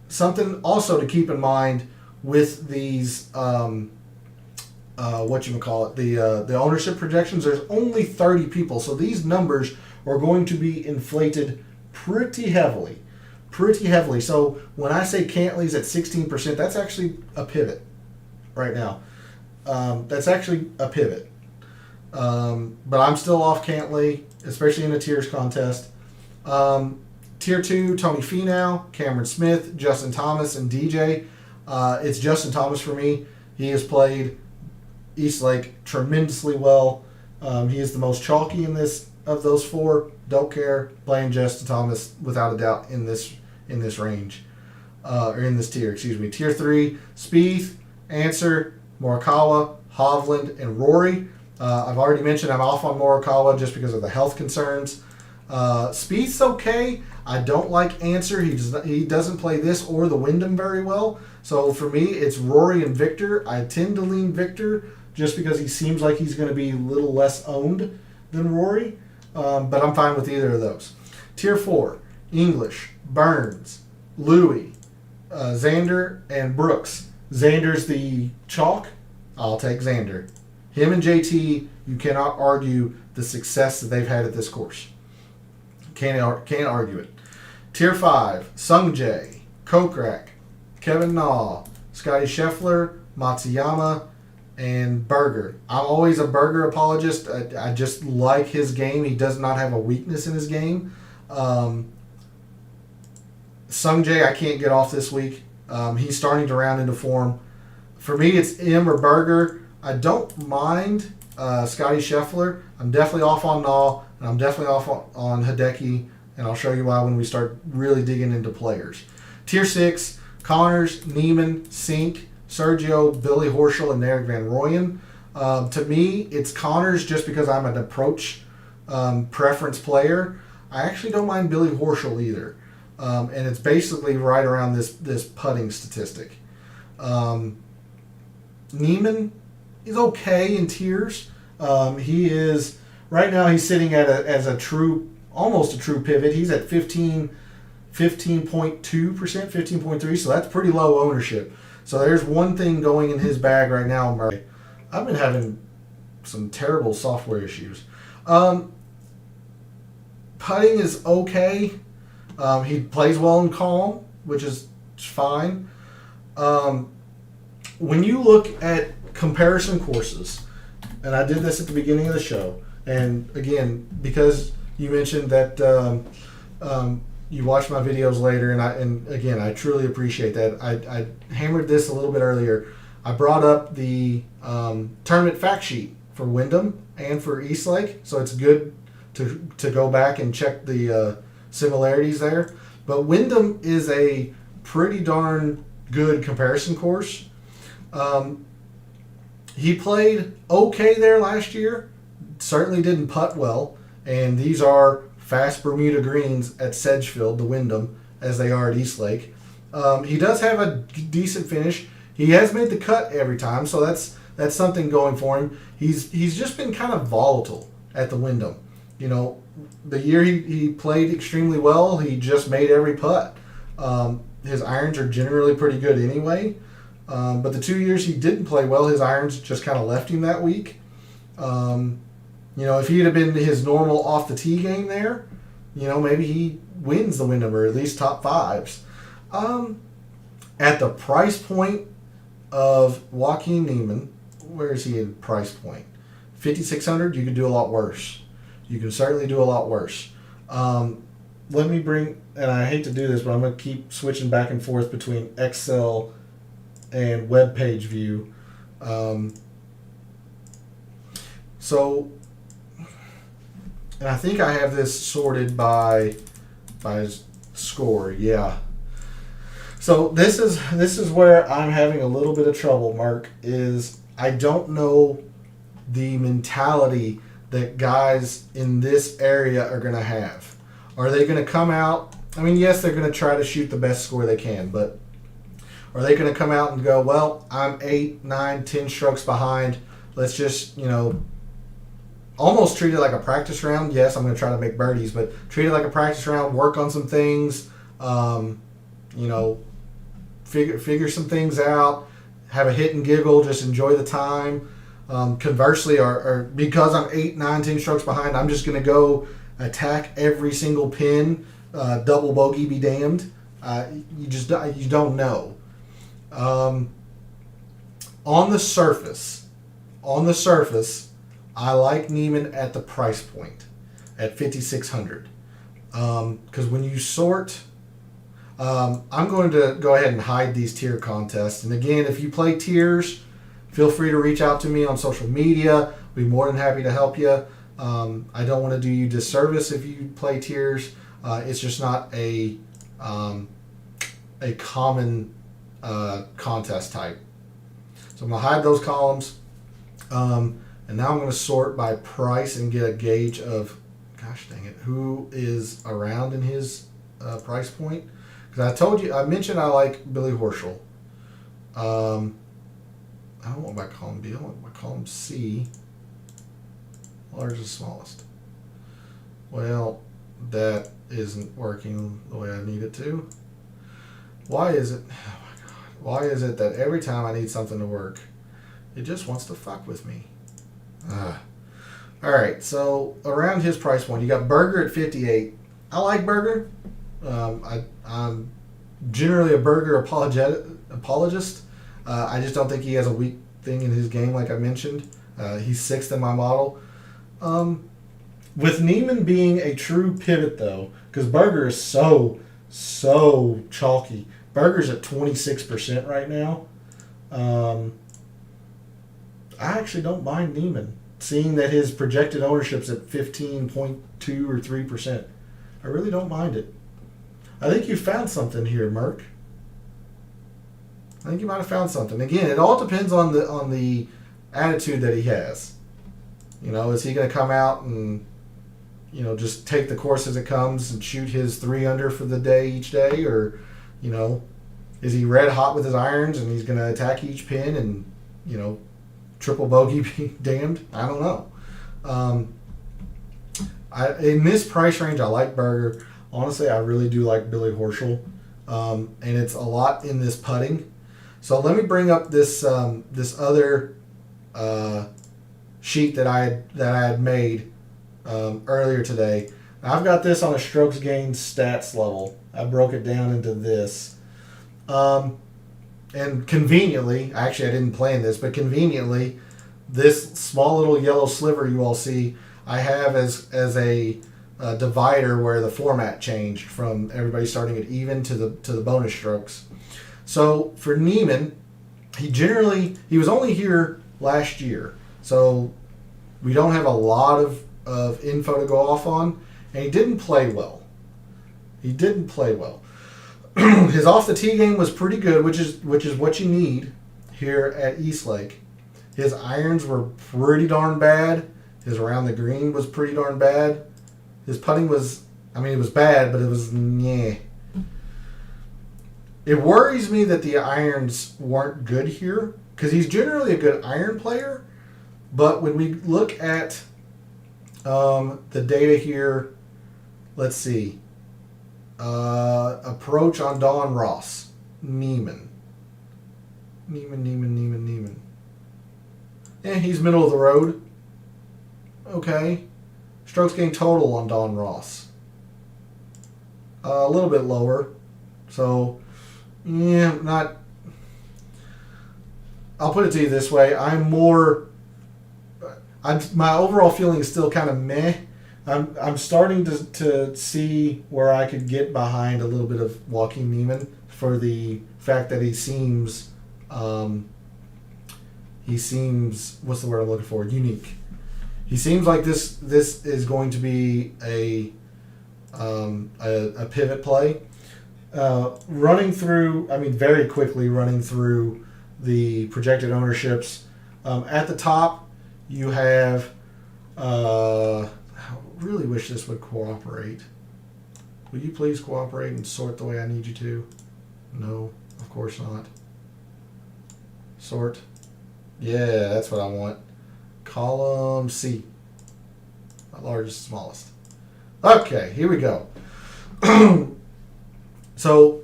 Something also to keep in mind with these, the ownership projections, there's only 30 people. So these numbers are going to be inflated pretty heavily. So when I say Cantley's at 16%, that's actually a pivot right now. That's actually a pivot. But I'm still off Cantley, especially in a tiers contest. Tier 2, Tony Finau, Cameron Smith, Justin Thomas, and DJ. It's Justin Thomas for me. He has played East Lake tremendously well. He is the most chalky in this of those four. Don't care. Playing Justin Thomas without a doubt in this range. Or in this tier, excuse me. Tier 3, Spieth, Answer, Morikawa, Hovland, and Rory. I've already mentioned I'm off on Morikawa just because of the health concerns. Spieth's okay. I don't like Answer. He doesn't play this or the Wyndham very well. So for me, it's Rory and Victor. I tend to lean Victor just because he seems like he's going to be a little less owned than Rory. But I'm fine with either of those. Tier 4, English, Burns, Louis, Xander, and Brooks. Xander's the chalk. I'll take Xander. Him and JT, you cannot argue the success that they've had at this course. Can't argue it. Tier 5, Sungjae, Kokrak, Kevin Na, Scotty Scheffler, Matsuyama, and Berger. I'm always a Berger apologist. I just like his game. He does not have a weakness in his game. Sungjae, I can't get off this week. He's starting to round into form. For me, it's him or Berger. I don't mind Scotty Scheffler. I'm definitely off on Na, and I'm definitely off on Hideki, and I'll show you why when we start really digging into players. Tier 6, Connors, Neiman, Sink, Sergio, Billy Horschel, and Eric Van Rooyen. To me, it's Connors just because I'm an approach preference player. I actually don't mind Billy Horschel either. And it's basically right around this putting statistic. Neiman is okay in tiers. He is right now. He's sitting at almost a true pivot. He's at 15% 15.2%, 15.3%, so that's pretty low ownership. So there's one thing going in his bag right now, Murray. I've been having some terrible software issues. Putting is okay. He plays well in calm, which is fine. When you look at comparison courses, and I did this at the beginning of the show, and again, because you mentioned that you watch my videos later, and again, I truly appreciate that. I hammered this a little bit earlier. I brought up the tournament fact sheet for Wyndham and for Eastlake, so it's good to go back and check the similarities there. But Wyndham is a pretty darn good comparison course. He played okay there last year. Certainly didn't putt well, and these are fast Bermuda Greens at Sedgefield, the Wyndham, as they are at Eastlake. He does have a decent finish. He has made the cut every time, so that's something going for him. He's just been kind of volatile at the Wyndham. You know, the year he played extremely well, he just made every putt. His irons are generally pretty good anyway. But the 2 years he didn't play well, his irons just kind of left him that week. You know, if he'd have been his normal off the tee game there, you know, maybe he wins the Wyndham or at least top fives. At the price point of Joaquin Niemann, where is he in price point? 5,600. You could do a lot worse. You can certainly do a lot worse. Let me bring, and I hate to do this, but I'm going to keep switching back and forth between Excel and web page view. So, and I think I have this sorted by score. Yeah. So this is where I'm having a little bit of trouble, Mark, is I don't know the mentality that guys in this area are going to have. Are they going to come out? I mean, yes, they're going to try to shoot the best score they can, but are they going to come out and go, well, I'm 8, 9, 10 strokes behind. Let's just, you know, almost treat it like a practice round. Yes, I'm going to try to make birdies, but treat it like a practice round, work on some things, you know, figure some things out, have a hit and giggle, just enjoy the time. Conversely, or because I'm 8, 9, 10 strokes behind, I'm just going to go attack every single pin, double bogey be damned. You don't know. On the surface, I like Niemann at the price point at 5,600. Because when you sort, I'm going to go ahead and hide these tier contests. And again, if you play tiers, feel free to reach out to me on social media. I'll be more than happy to help you. I don't want to do you disservice if you play tiers. It's just not a common contest type. So I'm going to hide those columns. And now I'm going to sort by price and get a gauge of, gosh dang it, who is around in his price point. Because I mentioned I like Billy Horschel. I don't want my column B, I want my column C. Largest, smallest. Well, that isn't working the way I need it to. Why is it? Oh my God. Why is it that every time I need something to work, it just wants to fuck with me? All right, so around his price point, you got Berger at 58. I like Berger. I'm generally a Berger apologist. I just don't think he has a weak thing in his game, like I mentioned. He's 6th in my model. With Niemann being a true pivot, though, because Berger is so chalky. Berger's at 26% right now. I actually don't mind Niemann, seeing that his projected ownership's at 15.2 or 3%. I really don't mind it. I think you found something here, Merck. I think you might have found something. Again, it all depends on the attitude that he has. You know, is he going to come out and, you know, just take the course as it comes and shoot his 3 under for the day each day, or, you know, is he red hot with his irons and he's going to attack each pin and, you know, triple bogey be damned? I don't know. In this price range, I like Berger. honestly, I really do like Billy Horschel, and it's a lot in this putting. So let me bring up this this other sheet that I had made earlier today. I've got this on a strokes gained stats level. I broke it down into this. And conveniently, actually I didn't plan this, but conveniently, this small little yellow sliver you all see, I have as a divider where the format changed from everybody starting at even to the bonus strokes. So for Neiman, he was only here last year, so we don't have a lot of info to go off on, and he didn't play well. His off the tee game was pretty good, which is what you need here at Eastlake. His irons were pretty darn bad. His around the green was pretty darn bad. His putting was, it was bad, but it was nyeh. It worries me that the irons weren't good here, because he's generally a good iron player. But when we look at the data here, let's see. Approach on Don Ross. Neiman. He's middle of the road. Okay. Strokes gained total on Don Ross. A little bit lower. So, not... I'll put it to you this way. My overall feeling is still kind of meh. I'm starting to see where I could get behind a little bit of Joaquin Neiman for the fact that he seems what's the word I'm looking for? Unique. He seems like this is going to be a pivot play. Very quickly running through the projected ownerships. At the top, you have. I really wish this would cooperate. Will you please cooperate and sort the way I need you to? No, of course not. Sort. Yeah, that's what I want. Column C. Largest, smallest. Okay, here we go. So,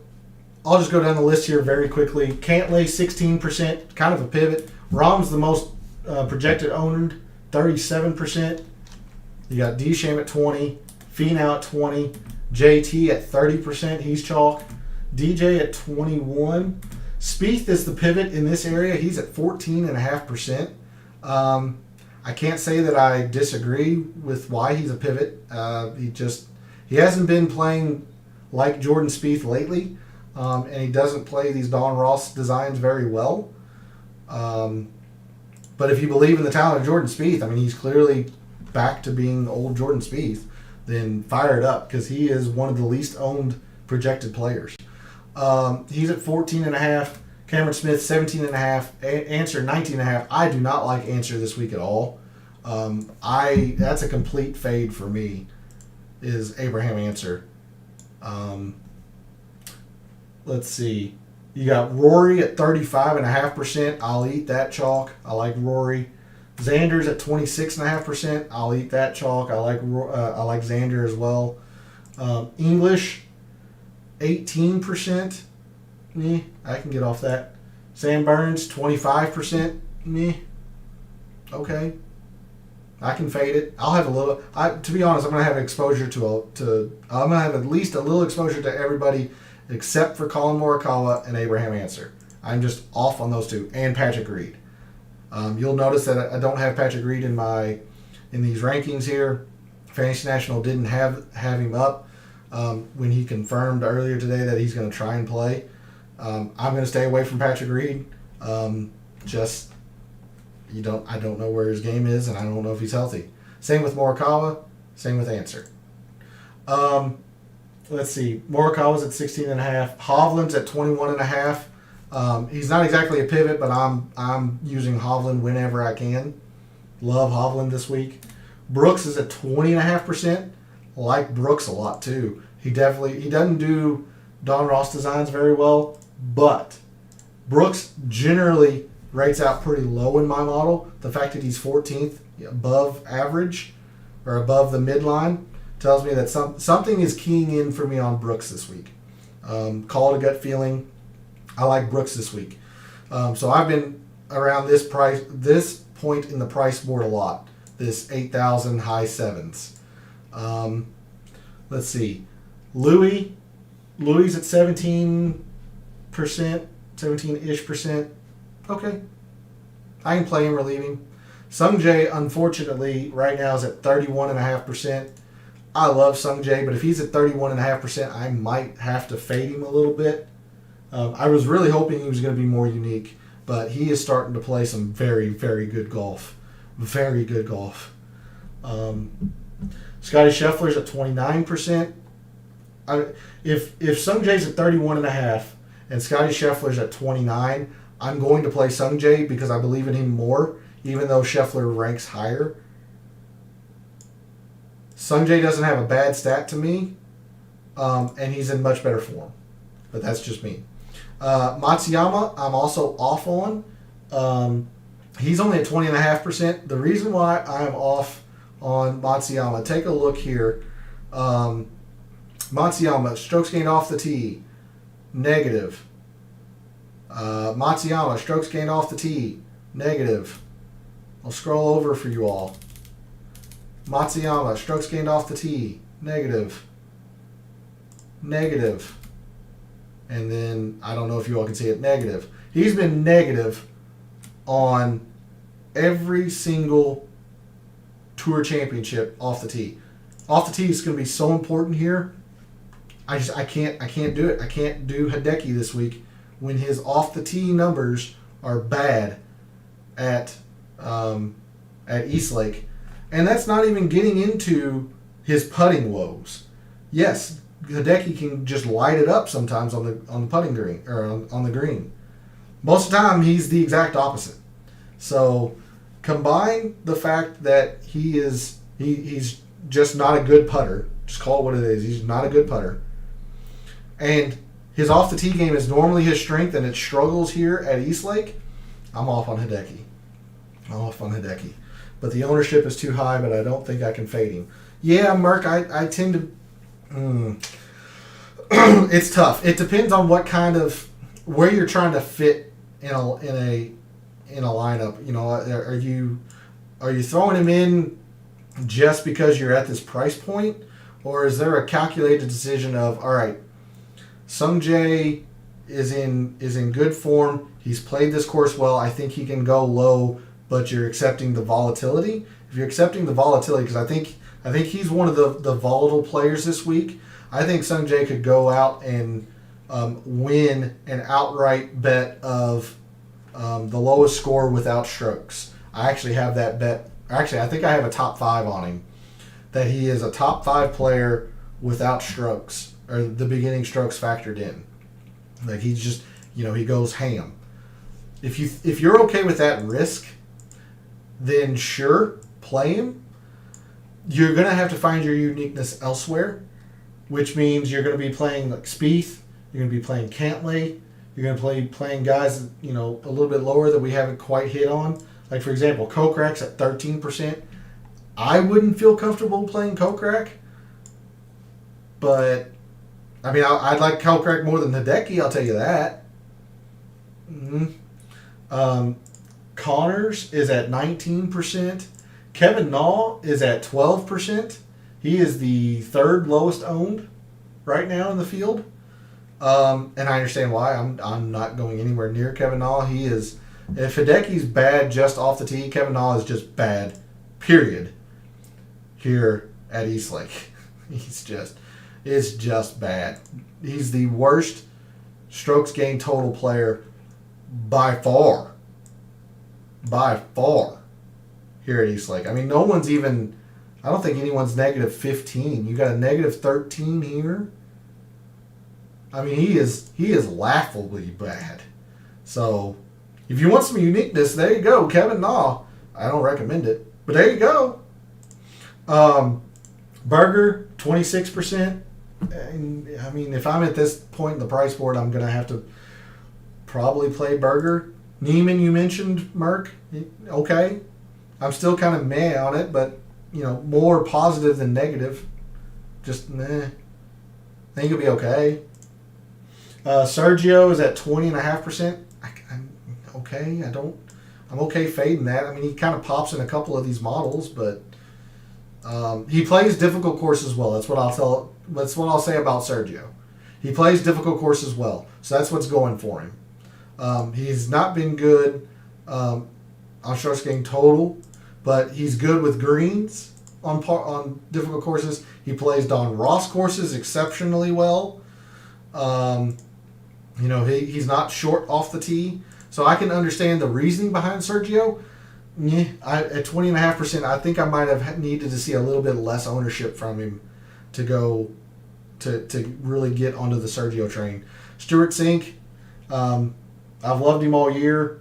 I'll just go down the list here very quickly. Cantley, 16%, kind of a pivot. Rahm's the most projected owned, 37%. You got Desham at 20, Finau at 20, JT at 30%, he's chalk. DJ at 21. Spieth is the pivot in this area. He's at 14.5%. I can't say that I disagree with why he's a pivot. He hasn't been playing like Jordan Spieth lately, and he doesn't play these Don Ross designs very well. But if you believe in the talent of Jordan Spieth, he's clearly back to being old Jordan Spieth, then fire it up, because he is one of the least owned projected players. He's at 14.5. Cameron Smith, 17.5. Answer, 19.5. I do not like Answer this week at all. That's a complete fade for me, is Abraham Answer. Let's see. You got Rory at 35.5%. I'll eat that chalk. I like Rory. Xander's at 26.5%. I'll eat that chalk. I like Xander as well. English, 18%. I can get off that. Sam Burns, 25%. Okay. I can fade it. I'll have a little. To be honest, I'm gonna have exposure I'm gonna have at least a little exposure to everybody except for Colin Morikawa and Abraham Answer. I'm just off on those two, and Patrick Reed. You'll notice that I don't have Patrick Reed in these rankings here. Fantasy National didn't have him up when he confirmed earlier today that he's going to try and play. I'm going to stay away from Patrick Reed. I don't know where his game is, and I don't know if he's healthy. Same with Morikawa. Same with Answer. Let's see. Morikawa's at 16.5. Hovland's at 21.5. He's not exactly a pivot, but I'm using Hovland whenever I can. Love Hovland this week. Brooks is at 20.5%. Like Brooks a lot too. He doesn't do Don Ross designs very well, but Brooks generally rates out pretty low in my model. The fact that he's 14th above average or above the midline tells me that something is keying in for me on Brooks this week. Call it a gut feeling. I like Brooks this week. So I've been around this point in the price board a lot. This 8,000 high sevens. Let's see. Louis at 17%, 17-ish percent. Okay. I can play him or leave him. Sung Jae, unfortunately, right now is at 31.5%. I love Sung Jae, but if he's at 31.5%, I might have to fade him a little bit. I was really hoping he was going to be more unique, but he is starting to play some very, very good golf. Very good golf. Scotty Scheffler's at 29%. If Sung Jae's at 31.5 and Scotty Scheffler's at 29, I'm going to play Sung Jae because I believe in him more, even though Scheffler ranks higher. Sung Jae doesn't have a bad stat to me, and he's in much better form. But that's just me. Matsuyama, I'm also off on. He's only at 20.5%. The reason why I'm off on Matsuyama, take a look here. Matsuyama, strokes gained off the tee, negative. Matsuyama, strokes gained off the tee, negative. I'll scroll over for you all. Matsuyama, strokes gained off the tee, negative. Negative. And then, I don't know if you all can see it, negative. He's been negative on every single Tour Championship off the tee. Off the tee is going to be so important here. I can't do it. I can't do Hideki this week when his off the tee numbers are bad at Eastlake. And that's not even getting into his putting woes. Yes, Hideki can just light it up sometimes on the putting green or on the green. Most of the time, he's the exact opposite. So combine the fact that he's just not a good putter. Just call it what it is. He's not a good putter. And his off the tee game is normally his strength, and it struggles here at Eastlake. I'm off on Hideki. But the ownership is too high, but I don't think I can fade him. Yeah, Merck, I tend to... It's tough. It depends on what kind of... where you're trying to fit in a lineup. You know, are you throwing him in just because you're at this price point? Or is there a calculated decision of, all right, Sung Jae is in good form. He's played this course well. I think he can go low, but you're accepting the volatility. If you're accepting the volatility, because I think he's one of the volatile players this week. I think Sung Jae could go out and win an outright bet of the lowest score without strokes. I actually have that bet. Actually, I think I have a top 5 on him. That he is a top 5 player without strokes, or the beginning strokes factored in. Like he's just, he goes ham. If you're okay with that risk, then sure, play him. You're going to have to find your uniqueness elsewhere, which means you're going to be playing like Spieth, you're going to be playing Cantley, you're going to be playing guys, a little bit lower that we haven't quite hit on. Like, for example, Kokrak's at 13%. I wouldn't feel comfortable playing Kokrak, but, I'd like Kokrak more than Hideki, I'll tell you that. Connors is at 19%. Kevin Na is at 12%. He is the 3rd lowest owned right now in the field. And I understand why. I'm not going anywhere near Kevin Na. He is... If Hideki's bad just off the tee, Kevin Na is just bad, period, here at Eastlake. It's just bad. He's the worst strokes gained total player by far here at Eastlake. No one's even... I don't think anyone's negative 15. You got a negative 13 here. He is laughably bad. So... if you want some uniqueness, there you go. Kevin Na. I don't recommend it, but there you go. Berger, 26%. And, if I'm at this point in the price board, I'm going to have to probably play Berger. Neiman, you mentioned, Merck. Okay. I'm still kind of meh on it, but, more positive than negative. Just meh. I think he'll be okay. Sergio is at 20.5%. I'm okay. I'm okay fading that. I mean, he kind of pops in a couple of these models, but he plays difficult courses well. That's what I'll say about Sergio. He plays difficult courses well, so that's what's going for him. He's not been good on short game total, but he's good with greens on difficult courses. He plays Don Ross courses exceptionally well. He's not short off the tee, so I can understand the reasoning behind Sergio. At 20.5%, I think I might have needed to see a little bit less ownership from him to go to really get onto the Sergio train. Stuart Sink, I've loved him all year.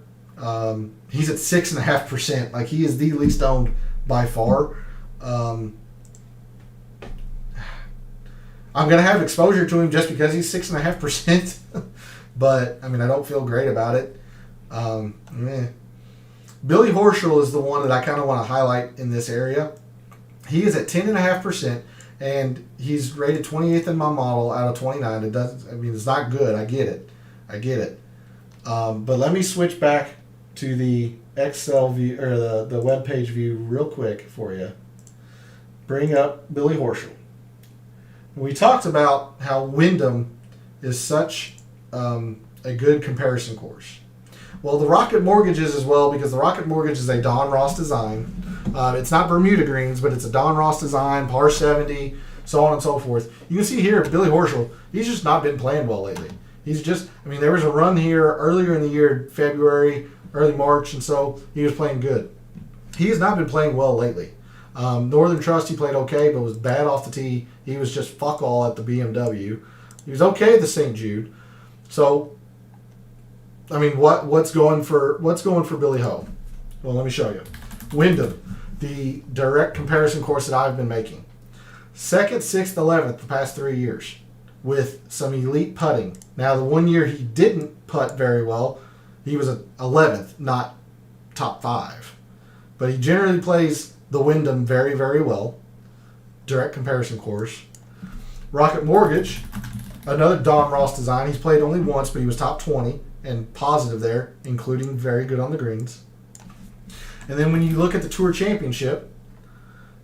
He's at 6.5%. Like, he is the least owned by far. I'm going to have exposure to him just because he's 6.5%. But, I mean, I don't feel great about it. Billy Horschel is the one that I kind of want to highlight in this area. He is at 10.5%, and he's rated 28th in my model out of 29. It's not good. I get it. But let me switch back to the Excel view, or the web page view real quick for you. Bring up Billy Horschel. We talked about how Wyndham is such a good comparison course. Well, the Rocket Mortgage is as well, because the Rocket Mortgage is a Don Ross design. It's not Bermuda Greens, but it's a Don Ross design, par 70, so on and so forth. You can see here, Billy Horschel, he's just not been playing well lately. There was a run here earlier in the year, February, early March, and so he was playing good. He has not been playing well lately. Northern Trust, he played okay, but was bad off the tee. He was just fuck all at the BMW. He was okay at the St. Jude. So, I mean, what's going for Billy Ho? Well, let me show you. Wyndham, the direct comparison course that I've been making. 2nd, 6th, 11th the past 3 years with some elite putting. Now, the 1 year he didn't putt very well, he was 11th, not top 5. But he generally plays the Wyndham very, very well. Direct comparison course. Rocket Mortgage, another Don Ross design. He's played only once, but he was top 20 and positive there, including very good on the greens. And then when you look at the Tour Championship,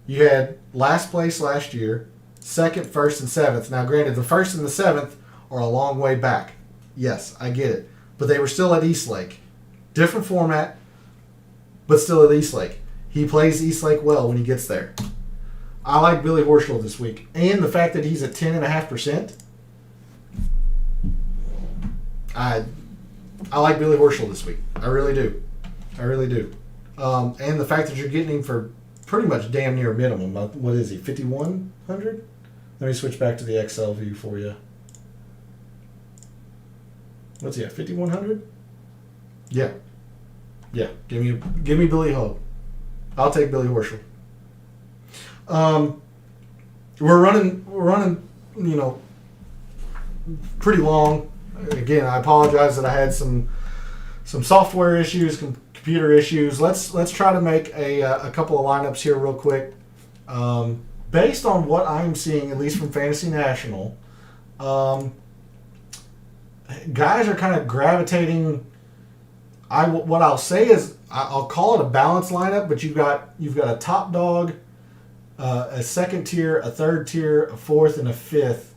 you had last place last year, 2nd, 1st, and 7th. Now, granted, the 1st and the 7th are a long way back. Yes, I get it. But they were still at Eastlake. Different format, but still at Eastlake. He plays Eastlake well when he gets there. I like Billy Horschel this week. And the fact that he's at 10.5%, I like Billy Horschel this week. I really do. And the fact that you're getting him for pretty much damn near minimum. What is he, 5,100? Let me switch back to the Excel view for you. What's he at, 5,100? Yeah. Give me Billy Ho. I'll take Billy Horschel. We're running, pretty long. Again, I apologize that I had some software issues, computer issues. Let's try to make a couple of lineups here real quick. Based on what I'm seeing, at least from Fantasy National, guys are kind of gravitating. What I'll say is I'll call it a balanced lineup, but you've got a top dog, a second tier, a third tier, a fourth, and a fifth,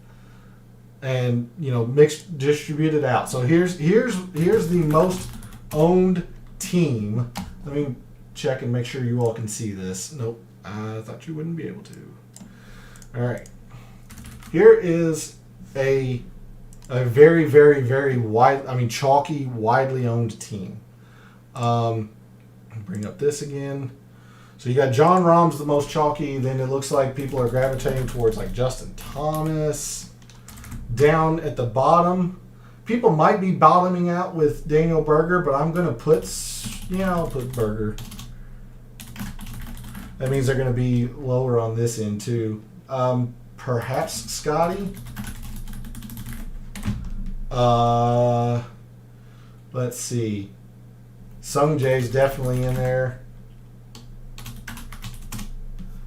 and mixed, distributed out. So here's the most owned team. Let me check and make sure you all can see this. Nope, I thought you wouldn't be able to. All right, here is a very, very, very chalky, widely owned team. Bring up this again. So you got John Rahm's the most chalky. Then it looks like people are gravitating towards like Justin Thomas. Down at the bottom, people might be bottoming out with Daniel Berger, but I'm going to put Berger. That means they're going to be lower on this end too. Perhaps Scotty. Let's see. Sung Jae's definitely in there.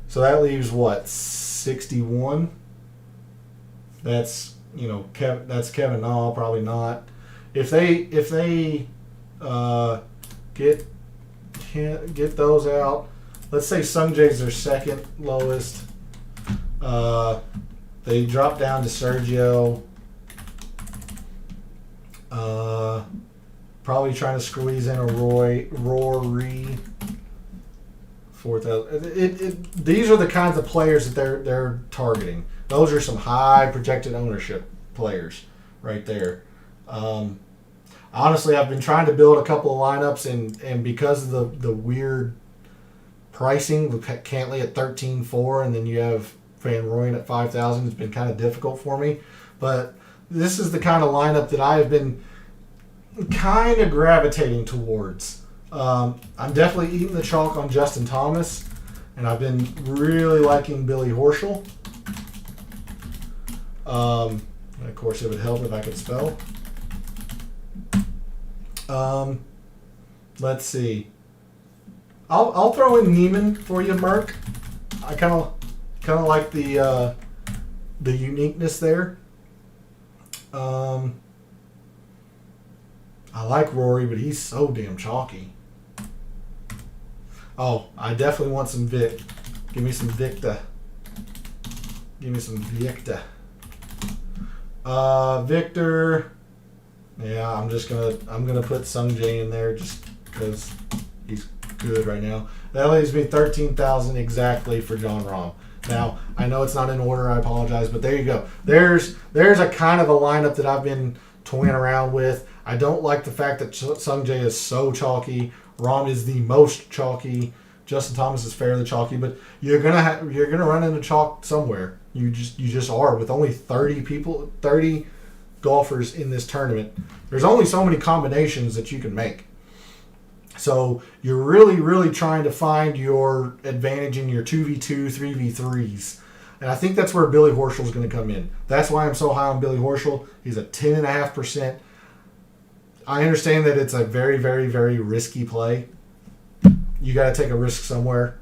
So that leaves what, 61? That's that's Kevin Na, probably not. If they get those out, let's say Sung Jae's their second lowest. They drop down to Sergio. Probably trying to squeeze in a Rory. 4,000. These are the kinds of players that they're targeting. Those are some high projected ownership players right there. Honestly, I've been trying to build a couple of lineups, and because of the weird pricing, with Cantley at 13.4, and then you have Van Rooyen at 5,000, it's been kind of difficult for me. But this is the kind of lineup that I have been kind of gravitating towards. I'm definitely eating the chalk on Justin Thomas, and I've been really liking Billy Horschel. And of course, it would help if I could spell. Let's see. I'll throw in Neiman for you, Merck. I kind of like the uniqueness there. I like Rory, but he's so damn chalky. Oh, I definitely want some Vic. Give me some Victa. Victor. Yeah, I'm gonna put Sung Jae in there just because he's good right now. That leaves me 13,000 exactly for John Rahm. Now, I know it's not in order, I apologize, but there you go. There's a kind of a lineup that I've been toying around with. I don't like the fact that Sung Jae is so chalky. Rahm is the most chalky. Justin Thomas is fairly chalky, but you're gonna run into chalk somewhere. You just are, with only 30 golfers in this tournament. There's only so many combinations that you can make. So you're really, really trying to find your advantage in your 2v2, 3v3s. And I think that's where Billy Horschel is going to come in. That's why I'm so high on Billy Horschel. He's a 10.5%. I understand that it's a very, very, very risky play. You got to take a risk somewhere.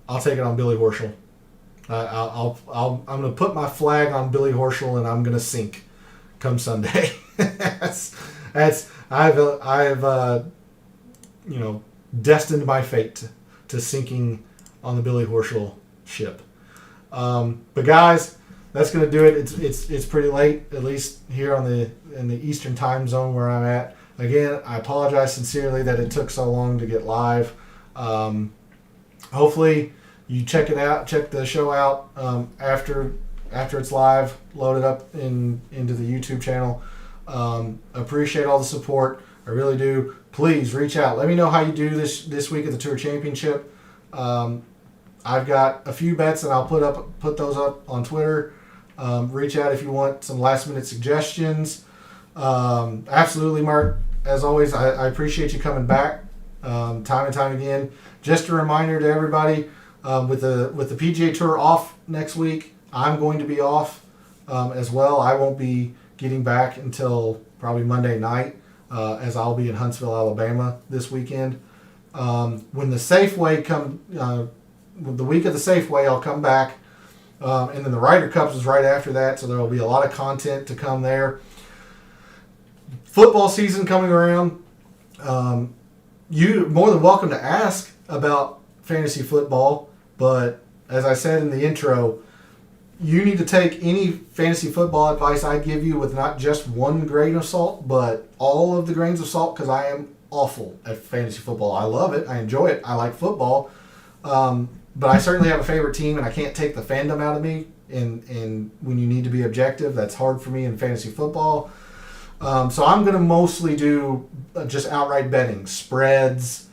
I'll take it on Billy Horschel. I'm going to put my flag on Billy Horschel, and I'm going to sink come Sunday. I've destined my fate to sinking on the Billy Horschel ship. But guys, that's going to do it. It's pretty late, at least here in the Eastern time zone where I'm at. Again, I apologize sincerely that it took so long to get live. Hopefully you check the show out after it's live, load it up into the YouTube channel. Appreciate all the support. I really do. Please reach out. Let me know how you do this week at the Tour Championship. I've got a few bets, and I'll put those up on Twitter. Reach out if you want some last minute suggestions. Absolutely, Mark. As always, I appreciate you coming back time and time again. Just a reminder to everybody, with the PGA Tour off next week, I'm going to be off as well. I won't be getting back until probably Monday night, as I'll be in Huntsville, Alabama this weekend. When the Safeway the week of the Safeway, I'll come back, and then the Ryder Cups is right after that, so there will be a lot of content to come there. Football season coming around. You're more than welcome to ask about fantasy football, but as I said in the intro, you need to take any fantasy football advice I give you with not just one grain of salt, but all of the grains of salt, because I am awful at fantasy football. I love it. I enjoy it. I like football. But I certainly have a favorite team, and I can't take the fandom out of me. And when you need to be objective, that's hard for me in fantasy football. So I'm going to mostly do just outright betting, spreads,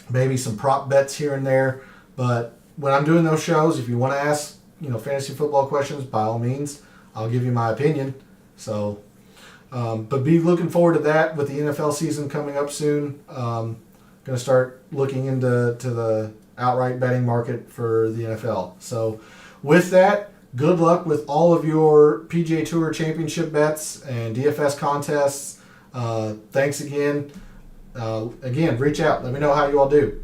maybe some prop bets here and there. But when I'm doing those shows, if you want to ask, fantasy football questions, by all means, I'll give you my opinion. So, but be looking forward to that with the NFL season coming up soon. Going to start looking into the outright betting market for the NFL. So with that, good luck with all of your PGA Tour Championship bets and DFS contests. Thanks again. Again, reach out. Let me know how you all do.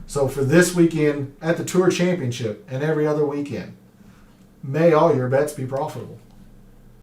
So for this weekend at the Tour Championship and every other weekend, may all your bets be profitable.